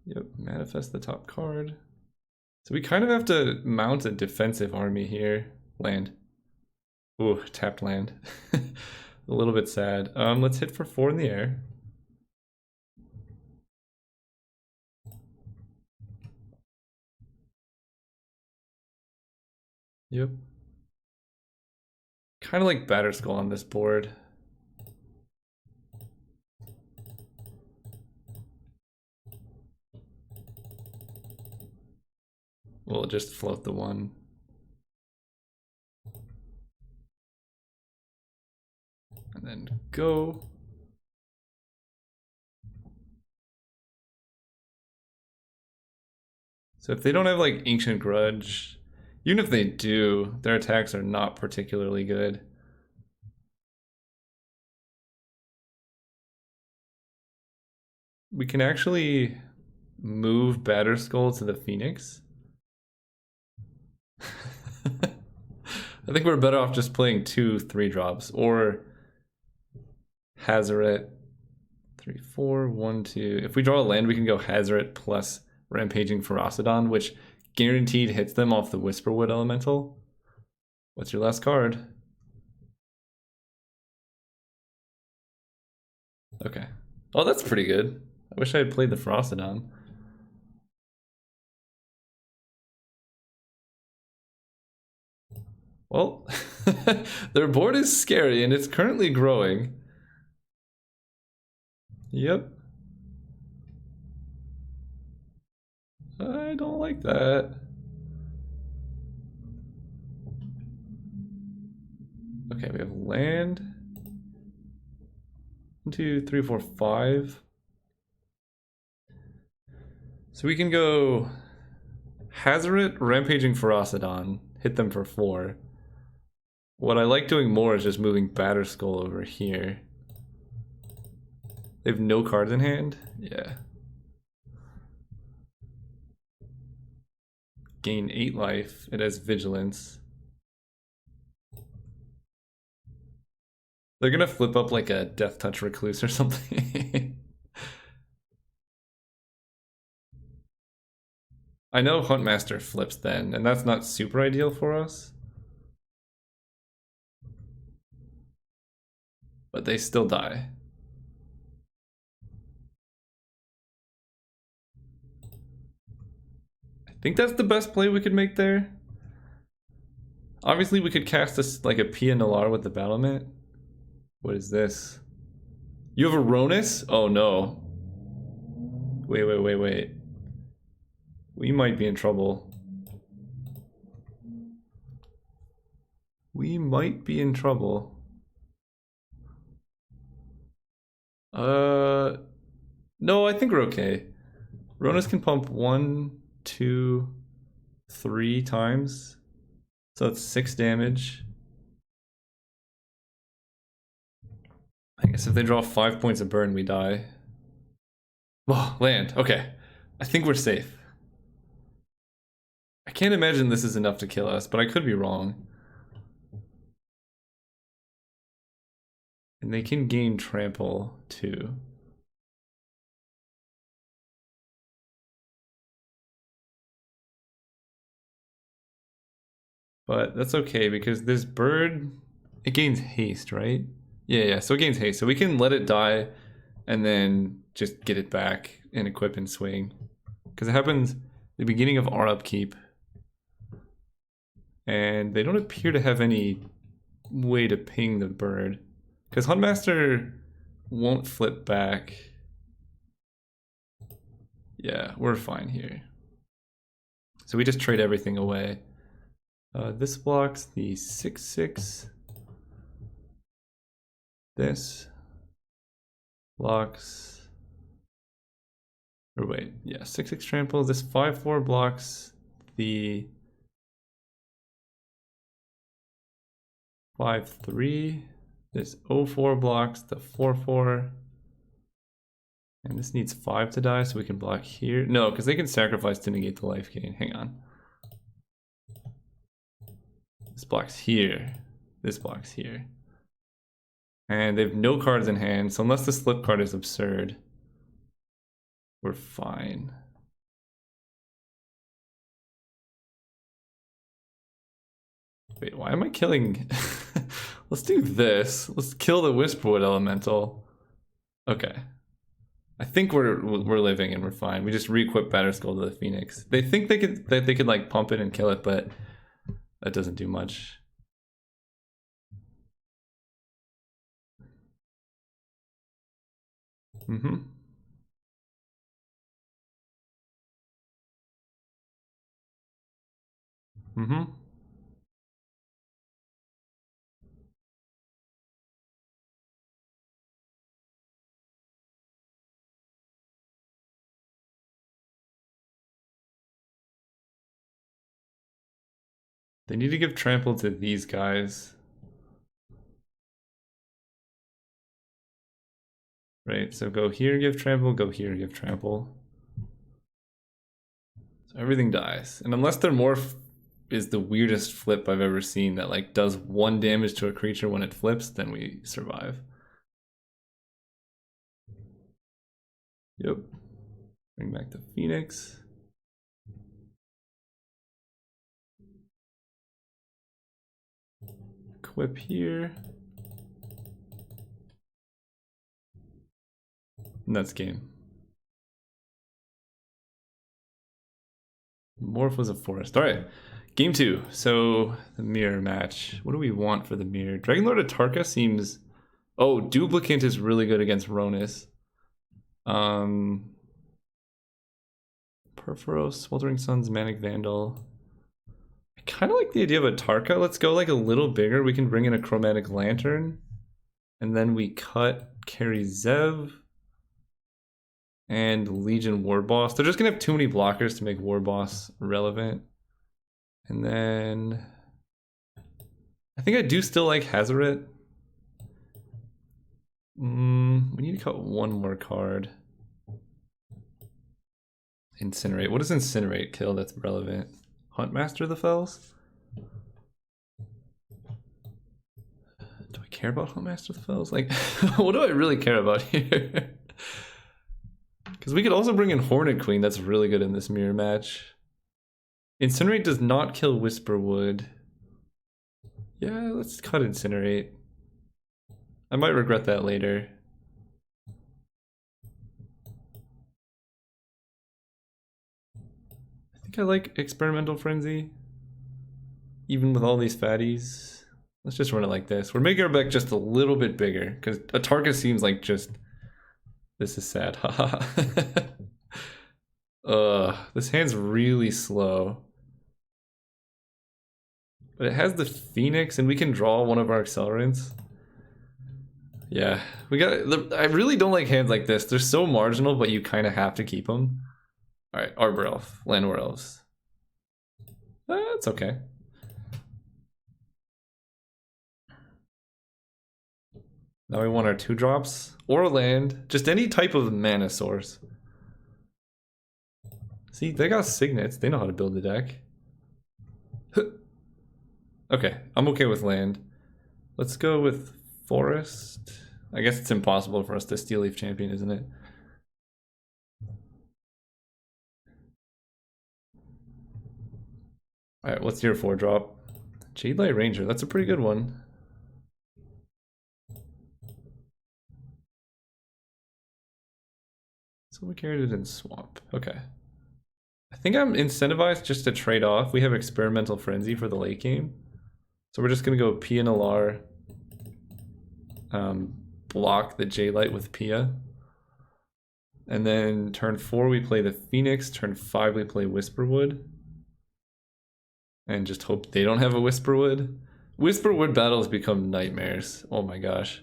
Yep, manifest the top card. So we kind of have to mount a defensive army here. Land. Ooh, tapped land. A little bit sad. Let's hit for 4 in the air. Yep. Kind of like Batterskull on this board. We'll just float the 1. And then go. So if they don't have like Ancient Grudge, even if they do, their attacks are not particularly good. We can actually move Batterskull to the Phoenix. I think we're better off just playing 2 3-drops or Hazoret 3 4 1 2. If we draw a land, we can go Hazoret plus Rampaging Ferocidon, which guaranteed hits them off the Whisperwood Elemental. What's your last card? Okay. Oh, that's pretty good. I wish I had played the Ferocidon. Well, their board is scary and it's currently growing. Yep. I don't like that. Okay, we have land. 1, 2, 3, 4, 5. So we can go Hazoret, Rampaging Ferocidon, hit them for 4. What I like doing more is just moving Batterskull over here. They have no cards in hand? Yeah. Gain 8 life. It has Vigilance. They're gonna flip up like a Death Touch Recluse or something. I know Huntmaster flips then, and that's not super ideal for us. But they still die. I think that's the best play we could make there. Obviously, we could cast like a Pia Nalar with the Battlement. What is this? You have a Ronus? Oh no. Wait. We might be in trouble. We might be in trouble. No, I think we're okay. Ronus can pump 1, 2, 3 times. So that's 6 damage. I guess if they draw 5 points of burn, we die. Oh, land. Okay. I think we're safe. I can't imagine this is enough to kill us, but I could be wrong. And they can gain trample too. But that's okay because this bird, it gains haste, right? Yeah, so it gains haste. So we can let it die and then just get it back and equip and swing. Because it happens the beginning of our upkeep. And they don't appear to have any way to ping the bird. Because Huntmaster won't flip back. Yeah, we're fine here. So we just trade everything away. This blocks the 6/6. This blocks. Or wait, yeah, 6/6 trample. This 5/4 blocks the 5/3. This 0/4 blocks the 4/4. And this needs 5 to die, so we can block here. No, because they can sacrifice to negate the life gain. Hang on. This blocks here. This blocks here. And they have no cards in hand, so unless the slip card is absurd, we're fine. Wait, why am I killing? Let's do this. Let's kill the Whisperwood Elemental. Okay. I think we're living and we're fine. We just re-equip Batterskull to the Phoenix. They think they could like pump it and kill it, but that doesn't do much. Mm-hmm. Mm-hmm. They need to give trample to these guys. Right, so go here, give trample, go here, give trample. So everything dies. And unless their morph is the weirdest flip I've ever seen that like does 1 damage to a creature when it flips, then we survive. Yep. Bring back the Phoenix. Equip here. And that's game. Morph was a forest. Alright. Game 2. So the mirror match. What do we want for the mirror? Dragonlord Atarka seems... Oh, Duplicant is really good against Ronus. Perforos, Sweltering Suns, Manic Vandal. I kind of like the idea of Atarka. Let's go like a little bigger. We can bring in a Chromatic Lantern. And then we cut carry Zev. And Legion War Boss. They're just gonna have too many blockers to make War Boss relevant. And then I think I do still like Hazoret. We need to cut one more card. Incinerate. What does Incinerate kill that's relevant? Huntmaster of the Fells? Do I care about Huntmaster of the Fells? Like, what do I really care about here? Because we could also bring in Hornet Queen, that's really good in this mirror match. Incinerate does not kill Whisperwood. Yeah, let's cut Incinerate. I might regret that later. I think I like Experimental Frenzy. Even with all these fatties. Let's just run it like this. We're making our deck just a little bit bigger, because Atarka seems like just... This is sad, haha. This hand's really slow. But it has the Phoenix, and we can draw one of our accelerants. Yeah, we got. I really don't like hands like this. They're so marginal, but you kind of have to keep them. All right, Arbor Elf, Llanowar Elves. That's okay. Now we want our 2-drops or land, just any type of mana source. See, they got signets. They know how to build the deck. Okay, I'm okay with land. Let's go with forest. I guess it's impossible for us to Steel Leaf Champion, isn't it? Alright, what's your 4-drop? Jadelight Ranger, that's a pretty good one. So we carried it in Swamp. Okay. I think I'm incentivized just to trade off. We have Experimental Frenzy for the late game. So we're just gonna go Pia Nalar, block the J-Light with Pia. And then turn 4 we play the Phoenix, turn 5 we play Whisperwood. And just hope they don't have a Whisperwood. Whisperwood battles become nightmares. Oh my gosh.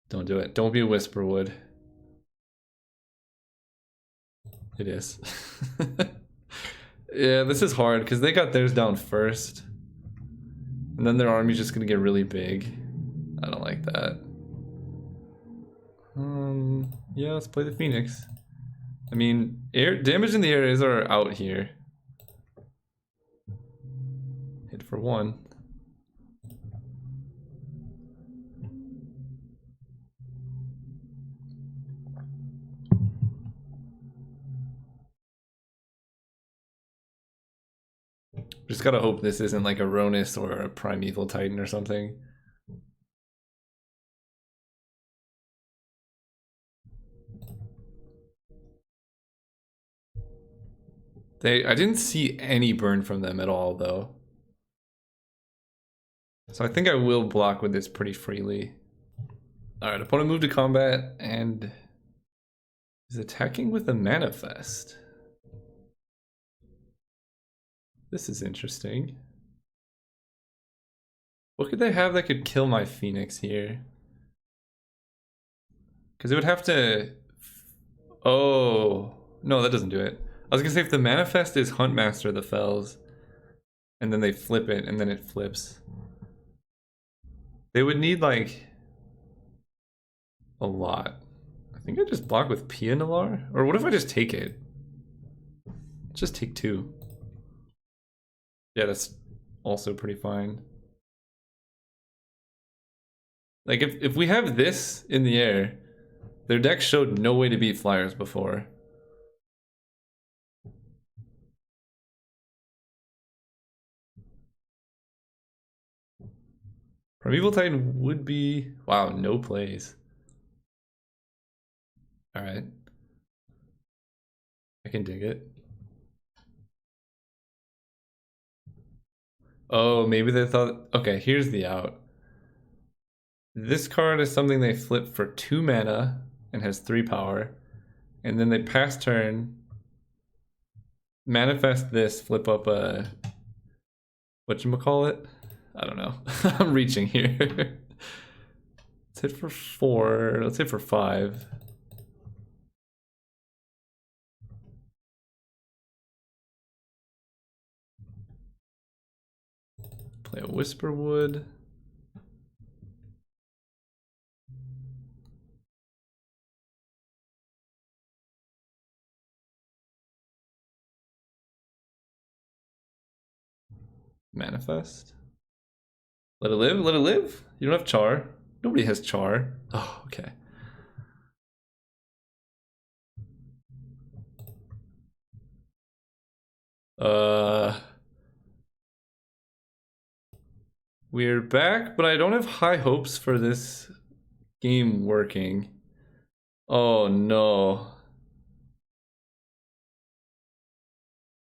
Don't do it. Don't be a Whisperwood. It is. Yeah, this is hard because they got theirs down first. And then their army's just gonna get really big. I don't like that. Yeah, let's play the Phoenix. I mean, air damage in the areas are out here. Hit for 1. Just gotta hope this isn't like a Ronus or a Primeval Titan or something. I didn't see any burn from them at all, though. So I think I will block with this pretty freely. Alright, opponent moved to combat and is attacking with a Manifest. This is interesting. What could they have that could kill my Phoenix here? Because it would have to... Oh, no, that doesn't do it. I was gonna say if the Manifest is Huntmaster the Fells, and then they flip it, and then it flips. They would need, like, a lot. I think I just block with Pia Nalar? Or what if I just take it? Just take 2. Yeah, that's also pretty fine. Like, if we have this in the air, their deck showed no way to beat flyers before. Primeval Titan would be... Wow, no plays. Alright. I can dig it. Oh, maybe they thought... Okay, here's the out. This card is something they flip for 2 mana and has 3 power. And then they pass turn, manifest this, flip up a... Whatchamacallit? I don't know. I'm reaching here. Let's hit for 4. Let's hit for 5. Play a Whisperwood. Manifest. Let it live? Let it live? You don't have Char? Nobody has Char. Oh, okay. We're back, but I don't have high hopes for this game working. Oh no.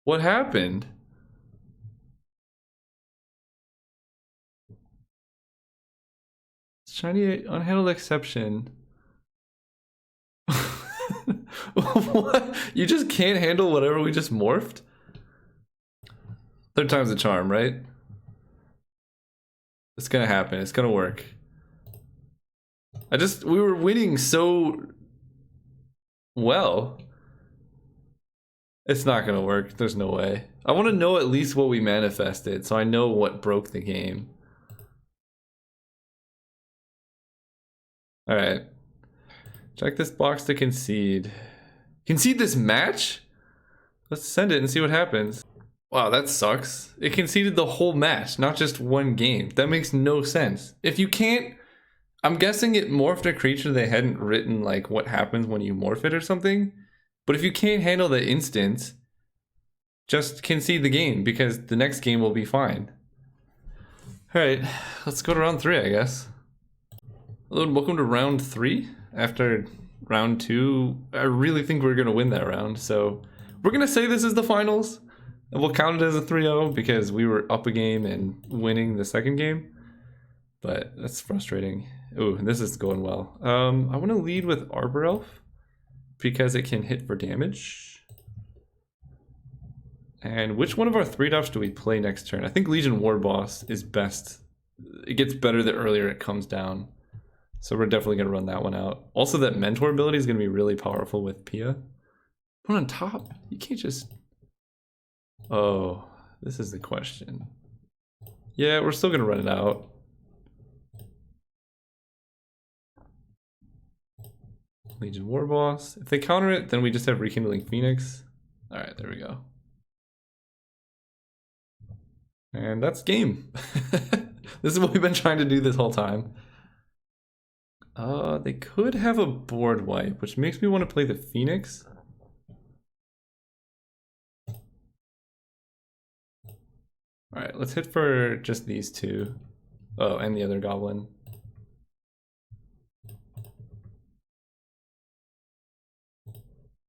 What happened? Shiny unhandled exception. What? You just can't handle whatever we just morphed? 3rd time's the charm, right? It's gonna happen. It's gonna work. We were winning so well. It's not gonna work. There's no way. I want to know at least what we manifested, so I know what broke the game. Alright. Check this box to concede. Concede this match? Let's send it and see what happens. Wow, that sucks. It conceded the whole match, not just one game. That makes no sense. If you can't... I'm guessing it morphed a creature they hadn't written, like, what happens when you morph it or something. But if you can't handle the instance, just concede the game, because the next game will be fine. Alright, let's go to round 3, I guess. Hello and welcome to round 3. After round 2, I really think we're going to win that round. So we're going to say this is the finals. And we'll count it as a 3-0 because we were up a game and winning the second game. But that's frustrating. Ooh, this is going well. I want to lead with Arbor Elf because it can hit for damage. And which one of our 3-drops do we play next turn? I think Legion War Boss is best. It gets better the earlier it comes down. So we're definitely going to run that one out. Also, that Mentor ability is going to be really powerful with Pia. Put on top. You can't just... Oh, this is the question. Yeah, we're still going to run it out. Legion War Boss. If they counter it, then we just have Rekindling Phoenix. Alright, there we go. And that's game. This is what we've been trying to do this whole time. They could have a board wipe, which makes me want to play the Phoenix. Alright, let's hit for just these two. Oh, and the other goblin.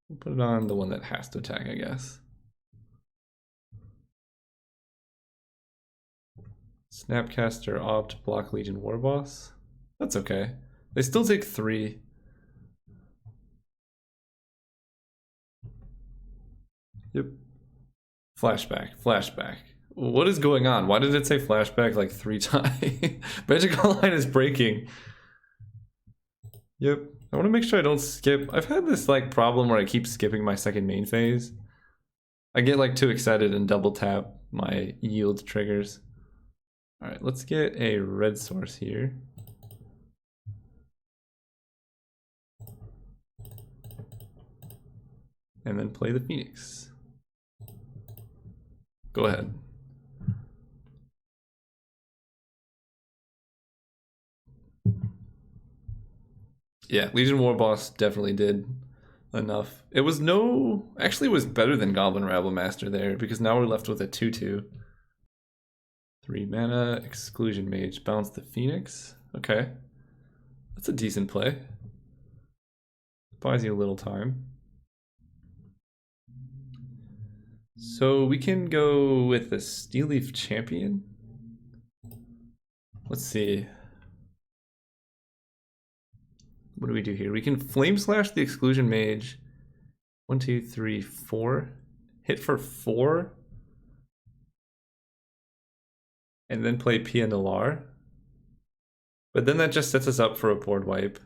We'll put it on the one that has to attack, I guess. Snapcaster opt block Legion Warboss. That's okay. They still take 3. Yep. Flashback, flashback. What is going on? Why did it say flashback like 3 times? Magic Online is breaking. Yep. I want to make sure I don't skip. I've had this like problem where I keep skipping my second main phase. I get like too excited and double tap my yield triggers. Alright, let's get a red source here. And then play the Phoenix. Go ahead. Yeah, Legion Warboss definitely did enough. It was actually it was better than Goblin Rabble Master there, because now we're left with a 2/2. 3 mana, Exclusion Mage, bounce the Phoenix. Okay. That's a decent play. Buys you a little time. So we can go with the Steel Leaf Champion. Let's see. What do we do here? We can Flame Slash the Exclusion Mage. 1, 2, 3, 4. Hit for 4. And then play Pia Nalar. But then that just sets us up for a board wipe.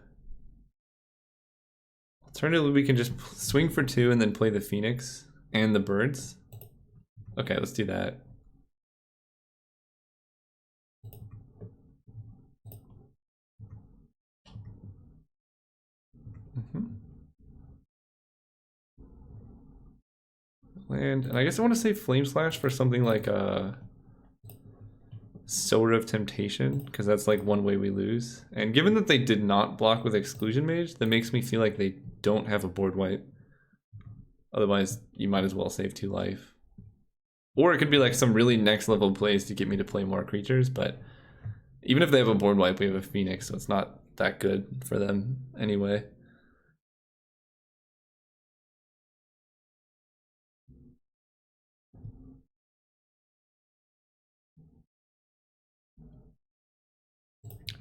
Alternatively, we can just swing for 2 and then play the Phoenix and the birds. Okay, let's do that. Land, and I guess I want to say Flame Slash for something like a Sower of Temptation, because that's like one way we lose. And given that they did not block with Exclusion Mage, that makes me feel like they don't have a board wipe. Otherwise, you might as well save 2 life. Or it could be like some really next level plays to get me to play more creatures, but even if they have a board wipe, we have a Phoenix, so it's not that good for them anyway.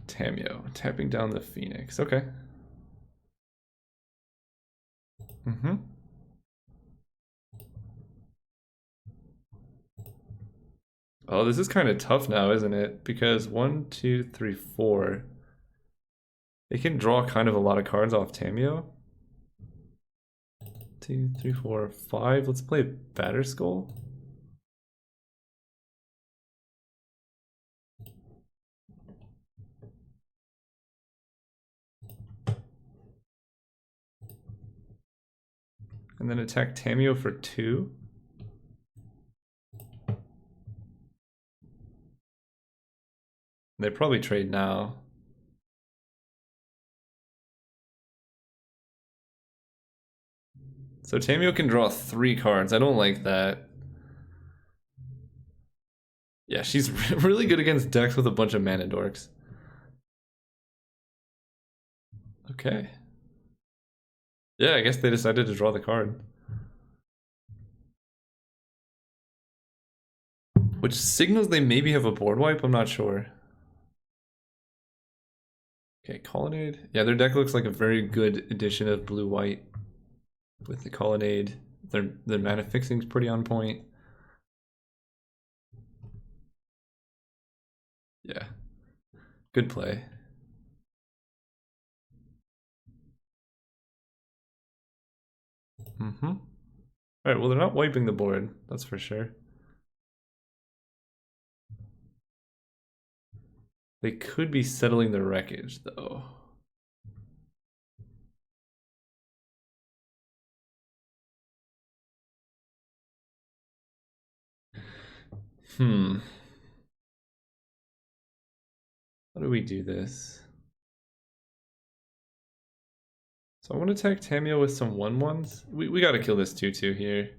Tamio, tapping down the Phoenix. Okay. Oh, this is kind of tough now, isn't it? Because 1, 2, 3, 4. They can draw kind of a lot of cards off Tamio. 2, 3, 4, 5. Let's play Batterskull. And then attack Tamio for 2. They probably trade now. So Tamio can draw 3 cards. I don't like that. Yeah, she's really good against decks with a bunch of mana dorks. Okay. Yeah, I guess they decided to draw the card. Which signals they maybe have a board wipe, I'm not sure. Okay, Colonnade. Yeah, their deck looks like a very good addition of blue-white with the Colonnade. Their mana fixing's pretty on point. Yeah. Good play. Alright, well, they're not wiping the board, that's for sure. They could be settling the wreckage, though. How do we do this? So I want to attack Tamio with some 1/1s. We gotta kill this 2/2 here.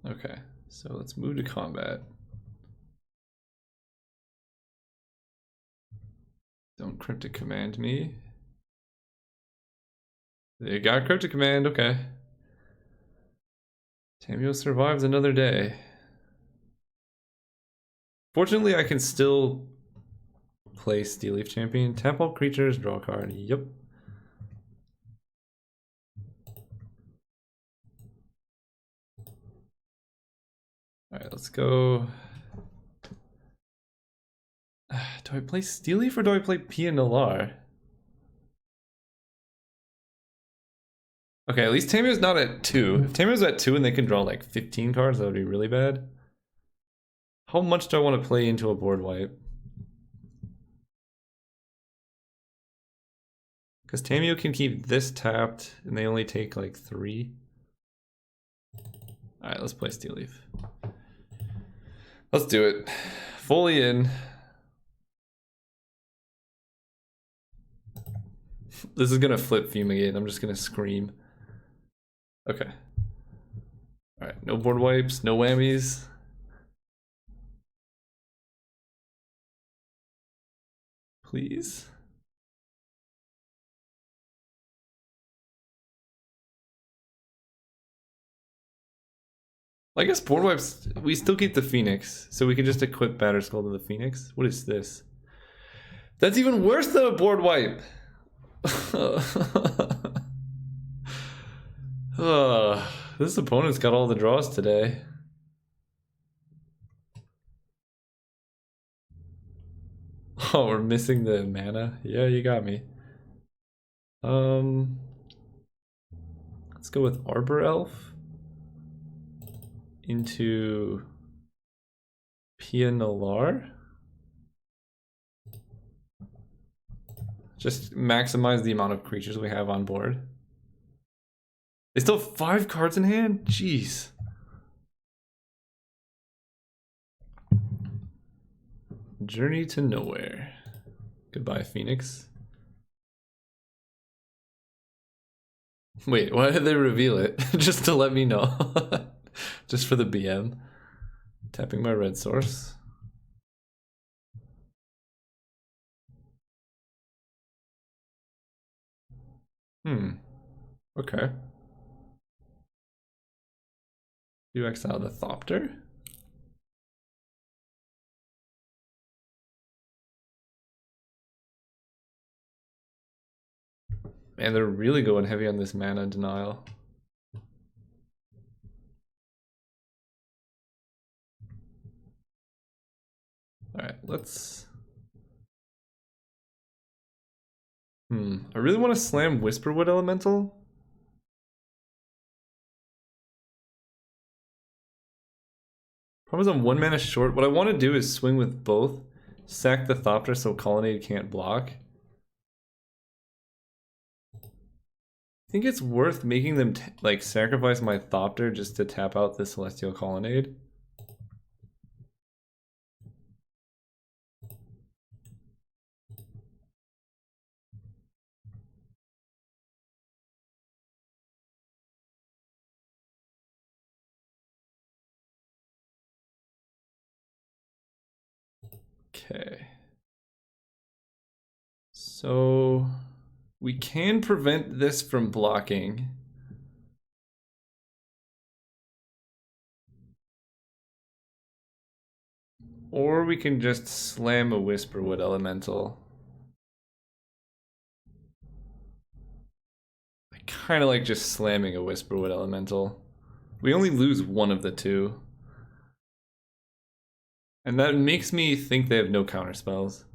Okay, so let's move to combat. Don't cryptic command me. You got cryptic command, okay. Tamio survives another day. Fortunately, I can still play Steel Leaf Champion. Tap all creatures, draw a card. Yep. Alright, let's go. Do I play Steel Leaf or do I play Pia Nalar? Okay, at least Tamio's not at 2. If Tamio's at 2 and they can draw like 15 cards, that would be really bad. How much do I want to play into a board wipe? Because Tamio can keep this tapped and they only take like 3. Alright, let's play Steel Leaf. Let's do it. Fully in. This is gonna flip Fumigate. I'm just gonna scream. Okay. Alright, no board wipes, no whammies. Please. I guess board wipes, we still keep the Phoenix, so we can just equip Batterskull to the Phoenix. What is this? That's even worse than a board wipe! This opponent's got all the draws today. Oh, we're missing the mana? Yeah, you got me. Let's go with Arbor Elf into Pia Nalar. Just maximize the amount of creatures we have on board. They still have 5 cards in hand? Jeez. Journey to Nowhere. Goodbye, Phoenix. Wait, why did they reveal it? Just to let me know. Just for the BM. Tapping my red source. Okay. You exile the Thopter? Man, they're really going heavy on this mana denial. Alright, let's... I really want to slam Whisperwood Elemental. Problem is I'm 1 mana short. What I want to do is swing with both. Sack the Thopter so Colonnade can't block. I think it's worth making them like sacrifice my Thopter just to tap out the Celestial Colonnade. Okay. So we can prevent this from blocking. Or we can just slam a Whisperwood Elemental. I kind of like just slamming a Whisperwood Elemental. We only lose one of the 2. And that makes me think they have no counter spells.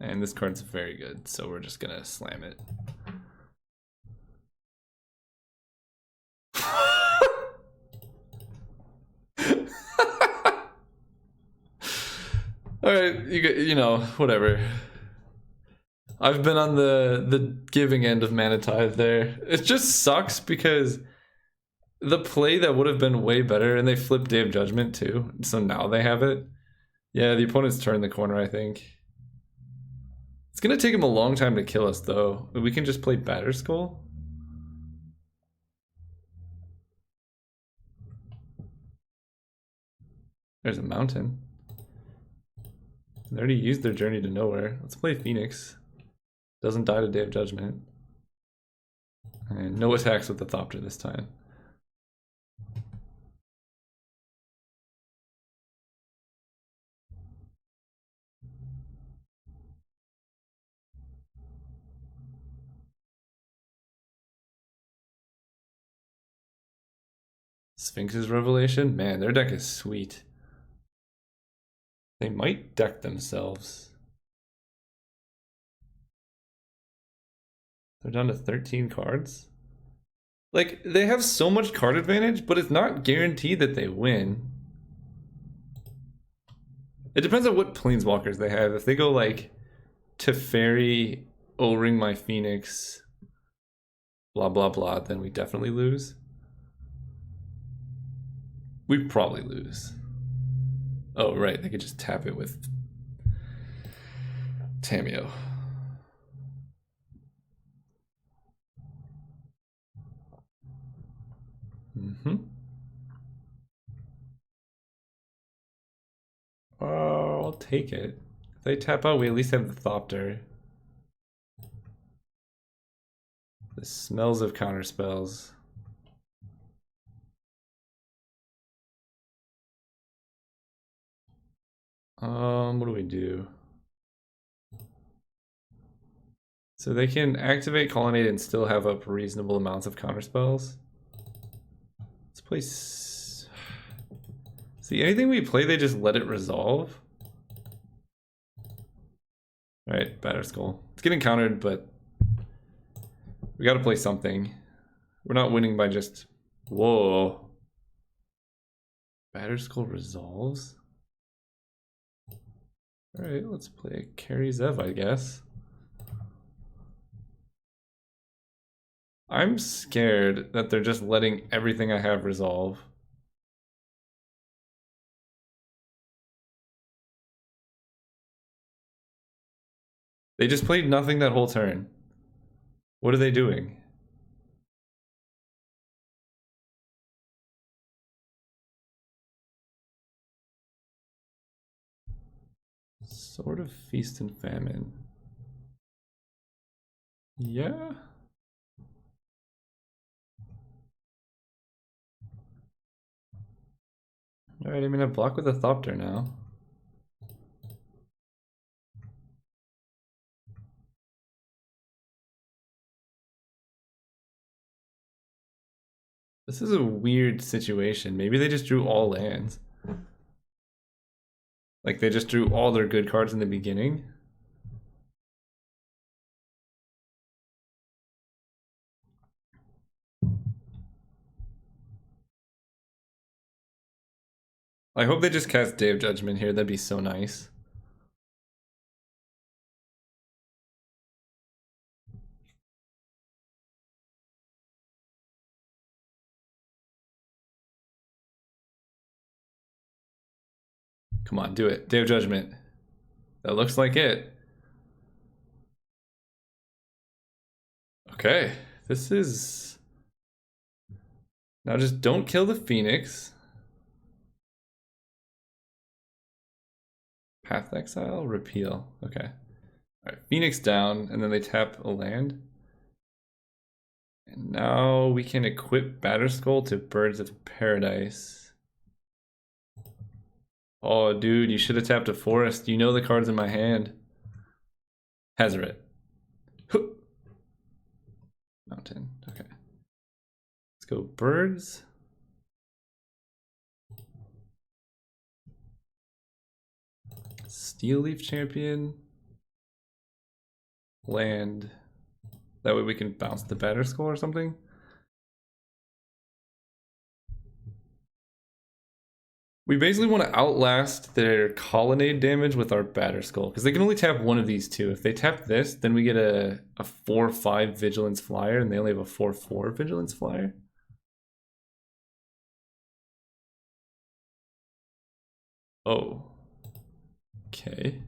And this card's very good, so we're just gonna slam it. Alright, you know, whatever. I've been on the giving end of Mana Tithe there. It just sucks because the play that would have been way better, and they flipped Day of Judgment too, so now they have it. Yeah, the opponent's turned the corner, I think. It's gonna take him a long time to kill us, though. We can just play Batterskull. There's a mountain. They already used their Journey to Nowhere. Let's play Phoenix. Doesn't die to Day of Judgment. And no attacks with the Thopter this time. Sphinx's Revelation? Man, their deck is sweet. They might deck themselves. They're down to 13 cards. Like, they have so much card advantage, but it's not guaranteed that they win. It depends on what Planeswalkers they have. If they go, like, Teferi, O-Ring my Phoenix, blah, blah, blah, then we definitely lose. We probably lose. Oh, right. They could just tap it with Tameo. Oh, I'll take it. If they tap out, we at least have the Thopter. This smells of counter spells. What do we do? So they can activate Colonnade and still have up reasonable amounts of counter spells. Let's play. See, anything we play, they just let it resolve. Alright, Batterskull. It's getting countered, but we gotta play something. We're not winning by just. Whoa. Batterskull resolves? Alright, let's play Carry Zev, I guess. I'm scared that they're just letting everything I have resolve. They just played nothing that whole turn. What are they doing? Sort of Feast and Famine. Yeah. Alright, I mean, I block with a Thopter now. This is a weird situation. Maybe they just drew all lands. Like, they just drew all their good cards in the beginning. I hope they just cast Day of Judgment here. That'd be so nice. Come on, do it. Day of Judgment. That looks like it. Okay, this is... Now just don't kill the Phoenix. Path Exile, Repeal. Okay. Alright, Phoenix down, and then they tap a land. And now we can equip Batterskull to Birds of Paradise. Oh, dude, you should have tapped a forest. You know the cards in my hand. Hazaret. Mountain. Okay. Let's go birds. Steel Leaf Champion. Land. That way we can bounce the Batterskull or something. We basically want to outlast their Colonnade damage with our Batterskull, because they can only tap one of these two. If they tap this, then we get a 4/5 Vigilance Flyer, and they only have a 4/4 Vigilance Flyer. Oh. Okay.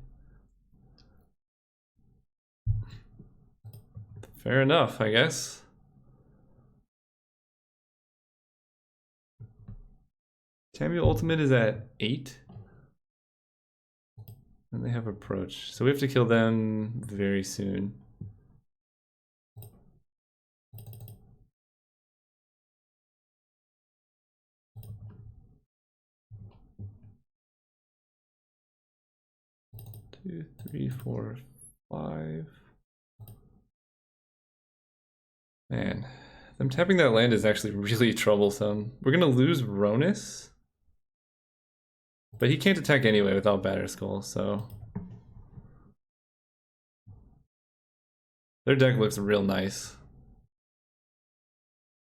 Fair enough, I guess. Tamio Ultimate is at 8. And they have approach. So we have to kill them very soon. Two, three, four, 5. Man, them tapping that land is actually really troublesome. We're gonna lose Ronus. But he can't attack anyway without Batterskull, so... Their deck looks real nice.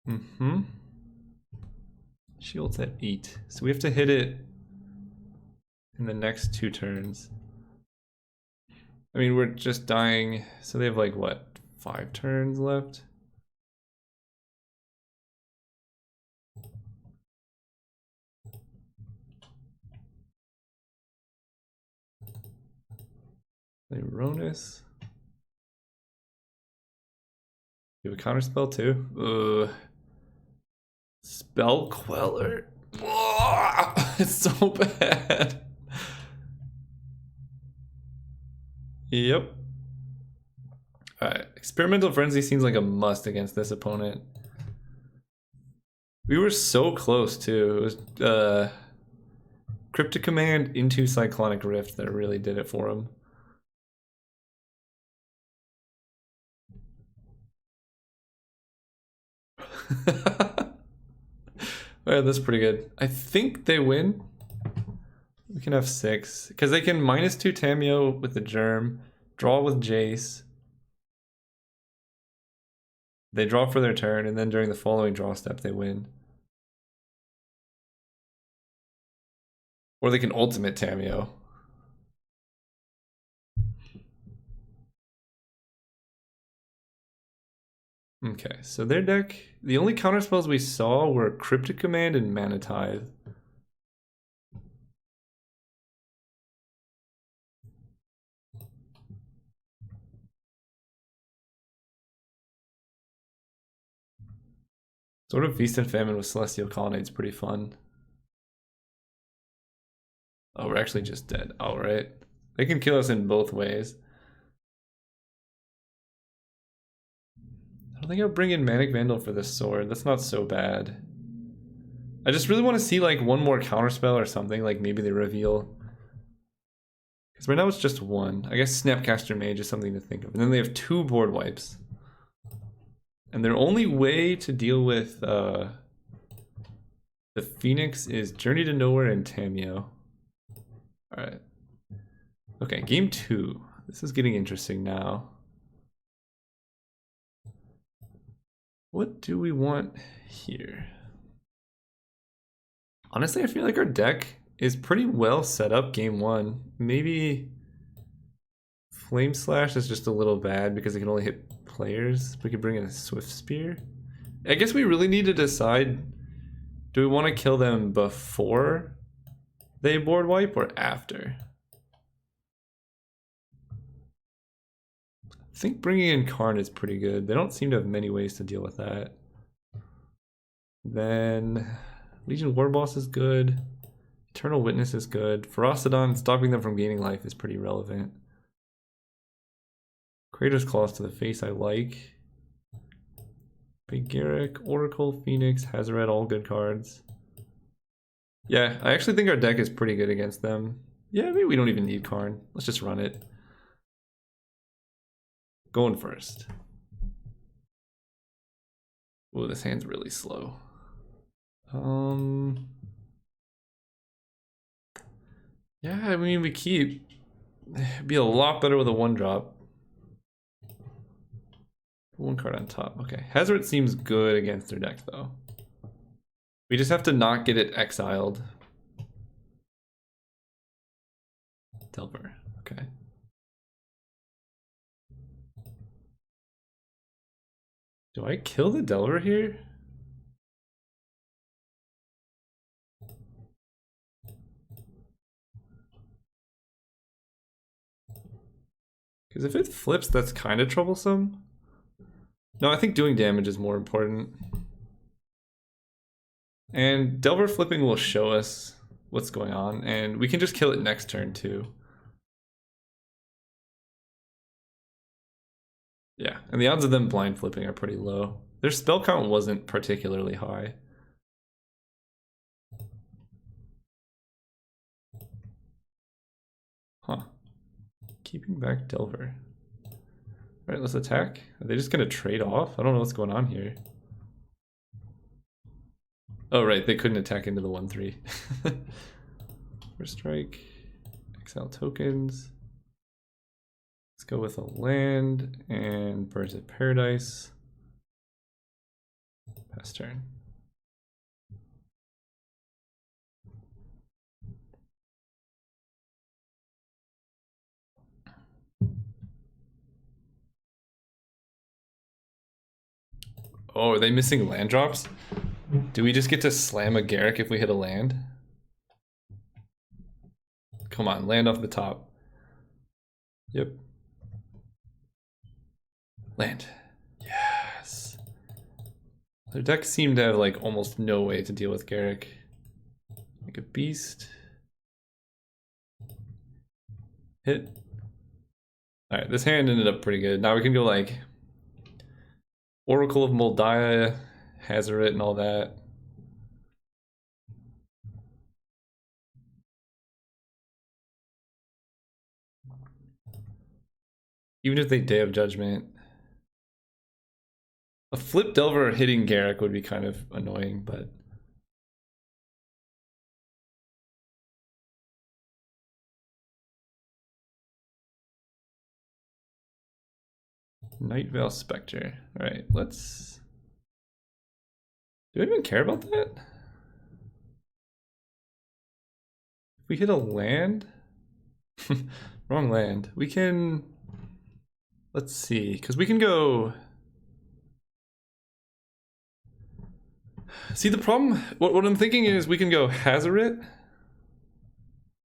Mm-hmm. Shield's at 8. So we have to hit it in the next 2 turns. I mean, we're just dying. So they have like, what, 5 turns left? They Ronus. You have a counter spell too? Spell Queller. It's so bad. Yep. Alright. Experimental Frenzy seems like a must against this opponent. We were so close too. It was Cryptic Command into Cyclonic Rift that really did it for him. Alright, that's pretty good. I think they win. We can have 6. Because they can -2 Tamio with the Germ, draw with Jace. They draw for their turn, and then during the following draw step, they win. Or they can ultimate Tamio. Okay, so their deck, the only counter spells we saw were Cryptic Command and Mana Tithe. Sort of Feast and Famine with Celestial Colonnade is pretty fun. Oh, we're actually just dead. Alright. They can kill us in both ways. I don't think I'll bring in Manic Vandal for this sword. That's not so bad. I just really want to see like one more counterspell or something, like maybe they reveal. Because right now it's just 1. I guess Snapcaster Mage is something to think of. And then they have 2 board wipes. And their only way to deal with the Phoenix is Journey to Nowhere and Tamio. Alright. Okay, game 2. This is getting interesting now. What do we want here? Honestly, I feel like our deck is pretty well set up game 1. Maybe Flame Slash is just a little bad because it can only hit players. We could bring in a Swift Spear. I guess we really need to decide, do we want to kill them before they board wipe or after? I think bringing in Karn is pretty good. They don't seem to have many ways to deal with that. Then Legion Warboss is good. Eternal Witness is good. Ferocidon, stopping them from gaining life is pretty relevant. Kratos Claws to the face I like. Big Garrick, Oracle, Phoenix, Hazaret, all good cards. Yeah, I actually think our deck is pretty good against them. Yeah, maybe we don't even need Karn. Let's just run it. Going first. Ooh, this hand's really slow. Yeah, I mean, we keep. It'd be a lot better with a 1-drop. 1 card on top. Okay, Hazaret seems good against their deck, though. We just have to not get it exiled. Delver. Okay. Do I kill the Delver here? Because if it flips, that's kind of troublesome. No, I think doing damage is more important. And Delver flipping will show us what's going on, and we can just kill it next turn too. Yeah, and the odds of them blind flipping are pretty low. Their spell count wasn't particularly high. Huh. Keeping back Delver. Alright, let's attack. Are they just gonna trade off? I don't know what's going on here. Oh, right, they couldn't attack into the 1-3. First strike. Exile tokens. Let's go with a land and Birds of Paradise. Pass turn. Oh, are they missing land drops? Do we just get to slam a Garruk if we hit a land? Come on, land off the top. Yep. Land. Yes. Their deck seemed to have like almost no way to deal with Garruk. Like a beast. Hit. Alright, this hand ended up pretty good. Now we can go like Oracle of Moldiah, Hazoret, and all that. Even if they Day of Judgment. A flip Delver hitting Garruk would be kind of annoying, but... Nightveil Spectre. Alright, let's... Do I even care about that? If we hit a land? Wrong land. We can... Let's see, because we can go... See, the problem... What I'm thinking is we can go Hazoret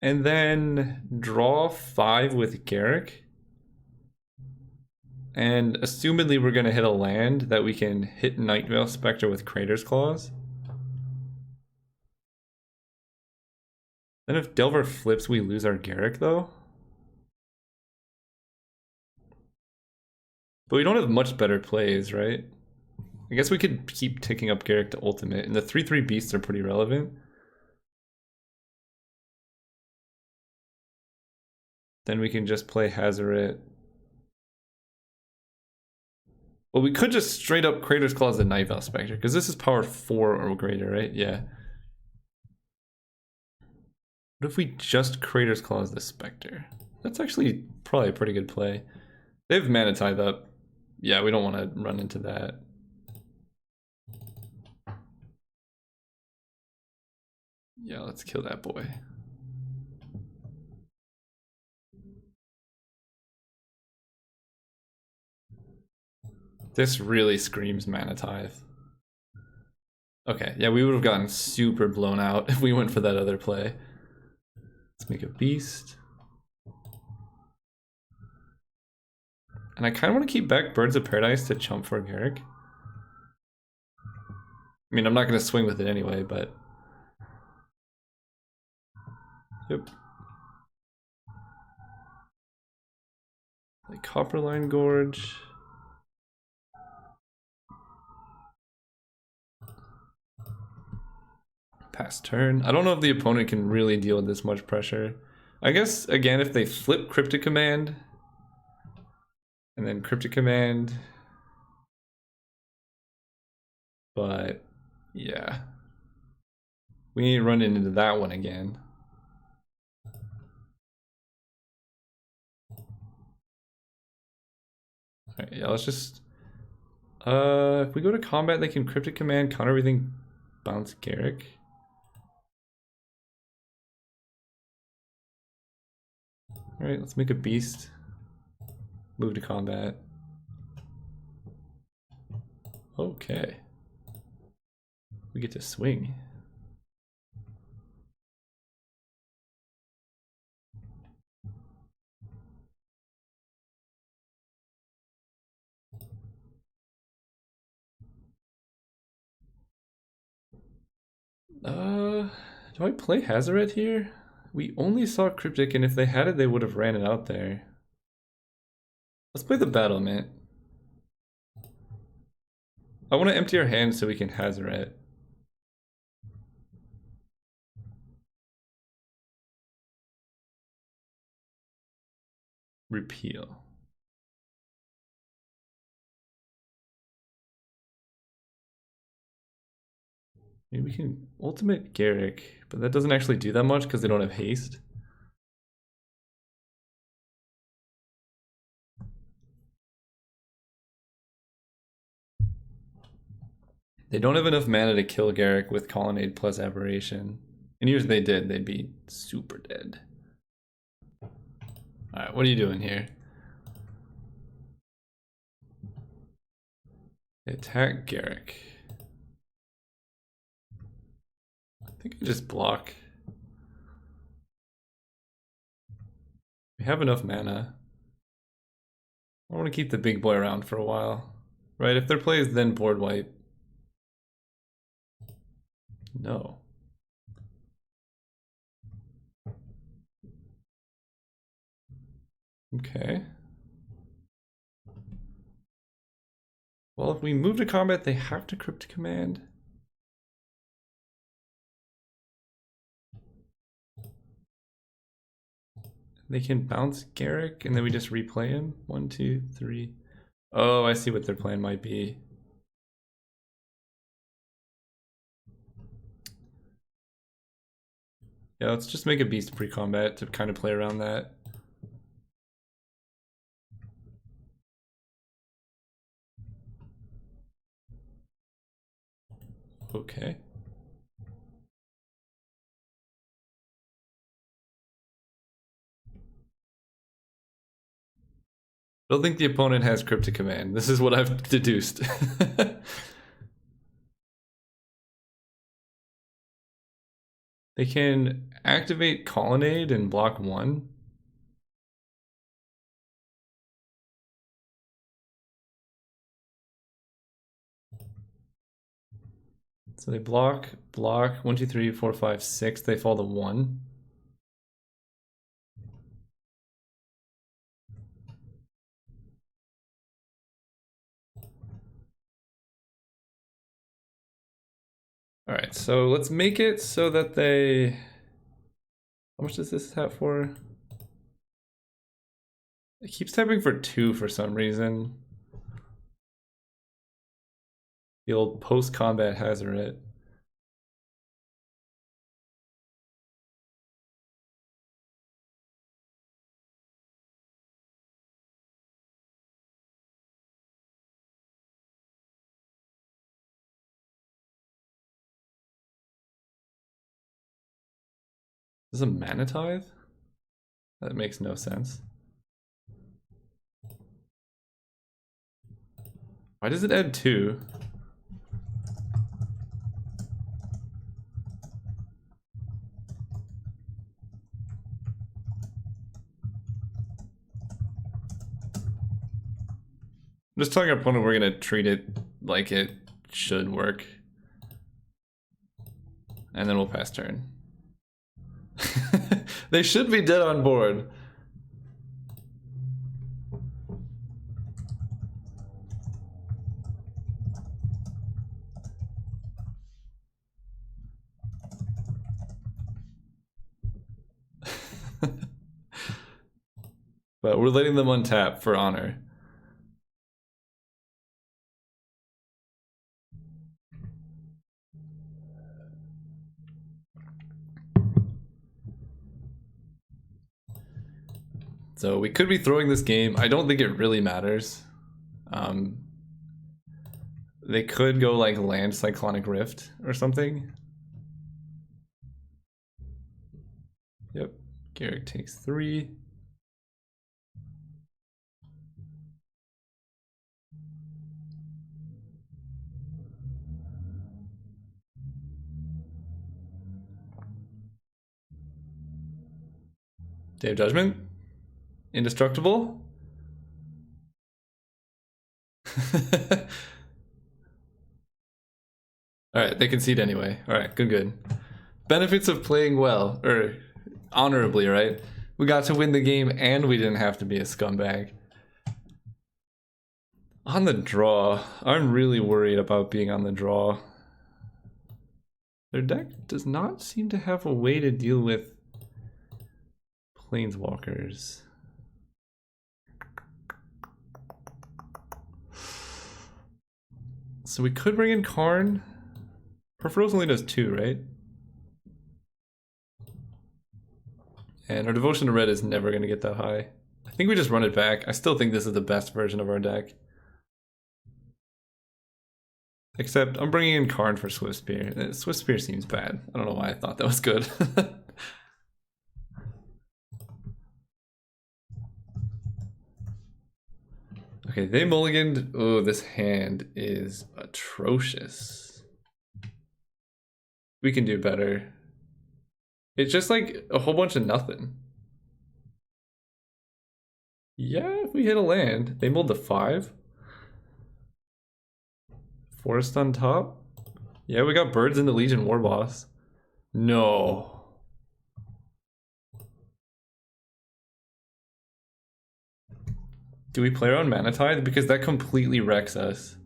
and then draw 5 with Garruk. And assumedly we're going to hit a land that we can hit Nightveil Spectre with Crater's Claws. Then if Delver flips, we lose our Garruk though. But we don't have much better plays, right? I guess we could keep ticking up Garruk to ultimate, and the 3/3 beasts are pretty relevant. Then we can just play Hazoret. Well, we could just straight up Crater's Claws and Nightveil Spectre, because this is power 4 or greater, right? Yeah. What if we just Crater's Claws the Spectre? That's actually probably a pretty good play. They have mana tied up. Yeah, we don't want to run into that. Yeah, let's kill that boy. This really screams Mana Tithe. Okay, yeah, we would have gotten super blown out if we went for that other play. Let's make a beast. And I kind of want to keep back Birds of Paradise to chump for Garruk. I mean, I'm not going to swing with it anyway, but... Yep. Like Copperline Gorge. Pass turn. I don't know if the opponent can really deal with this much pressure. I guess, again, if they flip Cryptic Command, and then Cryptic Command, but yeah, we need to run into that one again. Alright, yeah, let's just, if we go to combat, they can Cryptic Command, counter everything, bounce Garruk. Alright, let's make a beast. Move to combat. Okay. We get to swing. Do I play Hazaret here? We only saw Cryptic, and if they had it, they would have ran it out there. Let's play the Battlement. I want to empty our hands so we can Hazaret. Repeal. Maybe we can ultimate Garrick, but that doesn't actually do that much because they don't have haste. They don't have enough mana to kill Garrick with Colonnade plus Aberration. And even if they did, they'd be super dead. Alright, what are you doing here? Attack Garrick. I think I just block. We have enough mana. I want to keep the big boy around for a while. Right, if their play is then board wipe. No. Okay. Well, if we move to combat, they have to Crypt Command. They can bounce Garrick, and then we just replay him. 1, 2, 3. Oh, I see what their plan might be. Yeah, let's just make a beast pre-combat to kind of play around that. Okay. I don't think the opponent has Cryptic Command. This is what I've deduced. They can activate Colonnade and block 1. So they block 1, 2, 3, 4, 5, 6. They fall to 1. All right, so let's make it so that they. How much does this have for? It keeps tapping for 2 for some reason. The old post-combat Hazaret. This is a mana tithe? That makes no sense. Why does it add 2? I'm just telling our opponent we're gonna treat it like it should work. And then we'll pass turn. They should be dead on board. But we're letting them untap for honor. So we could be throwing this game. I don't think it really matters. They could go like land Cyclonic Rift or something. Yep, Garrick takes 3. Day of Judgment? Indestructible? Alright, they concede anyway. Alright, good. Benefits of playing well, or honorably, right? We got to win the game and we didn't have to be a scumbag. On the draw, I'm really worried about being on the draw. Their deck does not seem to have a way to deal with planeswalkers. So we could bring in Karn. Peripherals only does 2, right? And our devotion to red is never going to get that high. I think we just run it back. I still think this is the best version of our deck. Except I'm bringing in Karn for Swift Spear. Swift Spear seems bad. I don't know why I thought that was good. Okay, they mulliganed. Oh, this hand is atrocious. We can do better. It's just like a whole bunch of nothing. Yeah, if we hit a land, they mulled to 5. Forest on top. Yeah, we got birds in the Legion War Boss. No. Do we play around Mana Tithe? Because that completely wrecks us.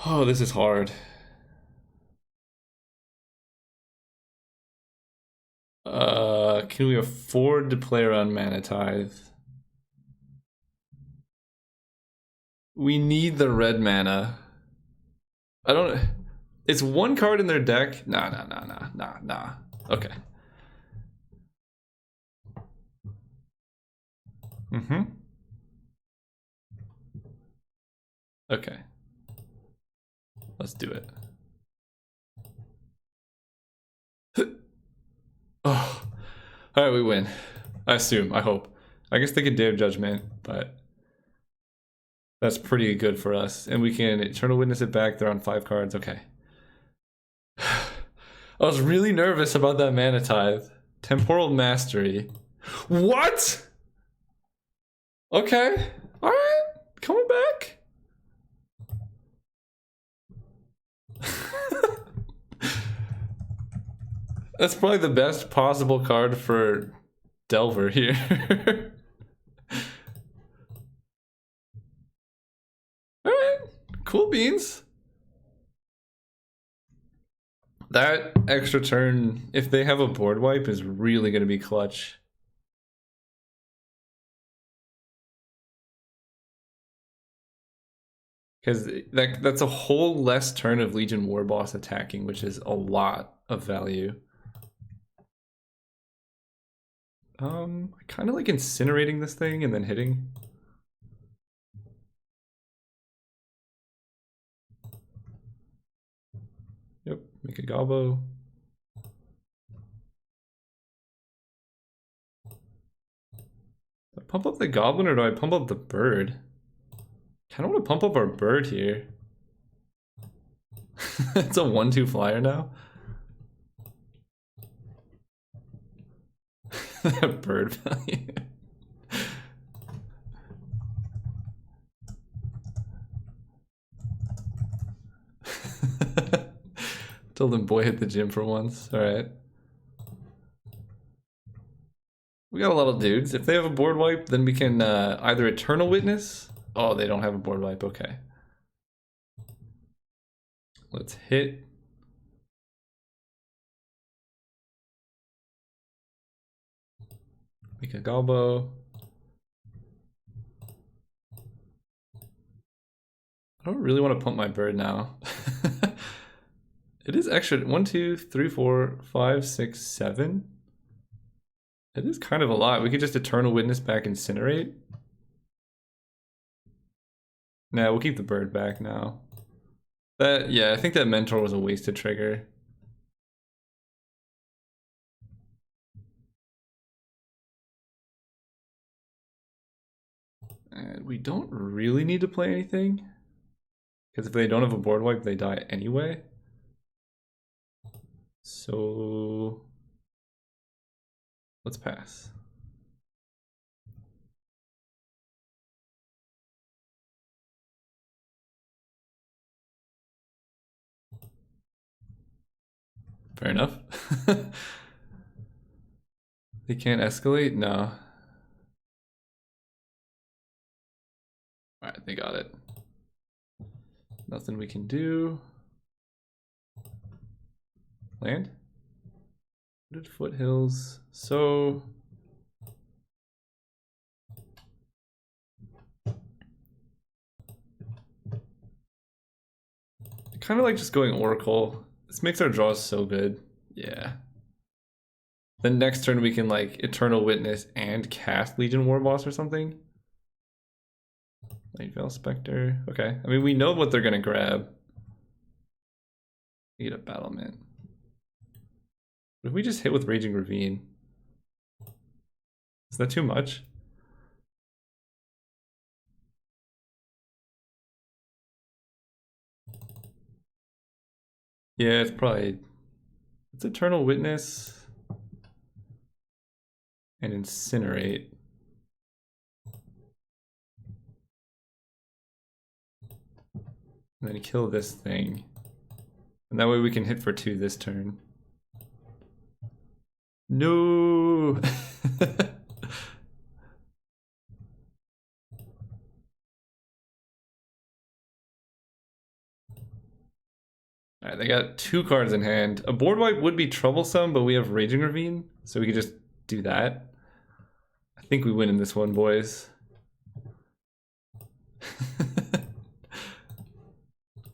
Oh, this is hard. Can we afford to play around Mana Tithe? We need the red mana. I don't... It's one card in their deck. Nah. Okay. Okay. Let's do it. Oh. Alright, we win. I assume, I hope. I guess they could Day of Judgment, but that's pretty good for us. And we can Eternal Witness it back. They're on 5 cards. Okay. I was really nervous about that Mana Tithe. Temporal Mastery. What? Okay. Alright. Coming back. That's probably the best possible card for Delver here. Alright, cool beans. That extra turn, if they have a board wipe, is really going to be clutch. Because that's a whole less turn of Legion War Boss attacking, which is a lot of value. I kind of like incinerating this thing and then hitting. Yep, make a gobbo. Do I pump up the goblin or do I pump up the bird? Kind of want to pump up our bird here. It's a 1/2 flyer now. That bird value. Told him boy hit the gym for once. Alright. We got a lot of dudes. If they have a board wipe, then we can either Eternal Witness. Oh, they don't have a board wipe. Okay. Let's hit. Make a Galbo. I don't really want to pump my bird now. It is extra. 1, 2, 3, 4, 5, 6, 7. It is kind of a lot. We could just Eternal Witness back Incinerate. Nah, we'll keep the bird back now. Yeah, I think that Mentor was a wasted trigger. And we don't really need to play anything. Because if they don't have a board wipe, they die anyway. So let's pass. Fair enough. They can't escalate? No. Alright, they got it. Nothing we can do. Land? Wooded foothills. So I kind of like just going Oracle. This makes our draws so good. Yeah. Then next turn we can like Eternal Witness and cast Legion Warboss or something. Light Veil Spectre. Okay. I mean, we know what they're gonna grab. Need a battlement. What if we just hit with Raging Ravine? Is that too much? Yeah, it's probably... It's Eternal Witness and Incinerate. And then kill this thing. And that way we can hit for 2 this turn. No! Alright, they got 2 cards in hand. A board wipe would be troublesome, but we have Raging Ravine, so we could just do that. I think we win in this one, boys.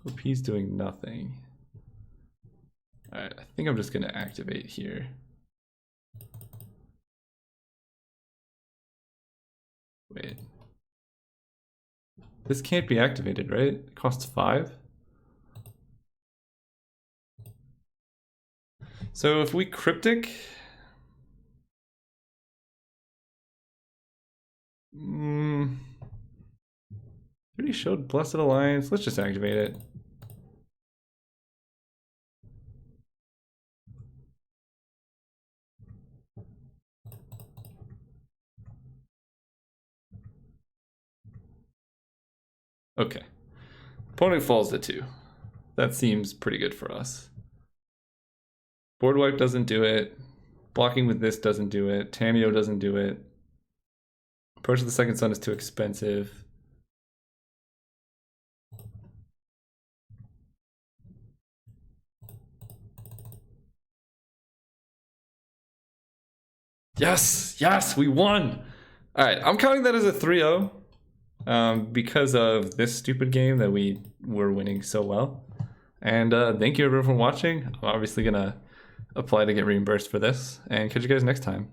Hope he's doing nothing. Alright, I think I'm just gonna activate here. Wait. This can't be activated, right? It costs 5? So if we Cryptic... Already showed Blessed Alliance. Let's just activate it. Okay. Opponent falls to 2. That seems pretty good for us. Board wipe doesn't do it. Blocking with this doesn't do it. Tamiyo doesn't do it. Approach of the Second Sun is too expensive. Yes! Yes! We won! Alright, I'm counting that as a 3-0. Because of this stupid game that we were winning so well. And thank you everyone for watching. I'm obviously gonna apply to get reimbursed for this, and catch you guys next time.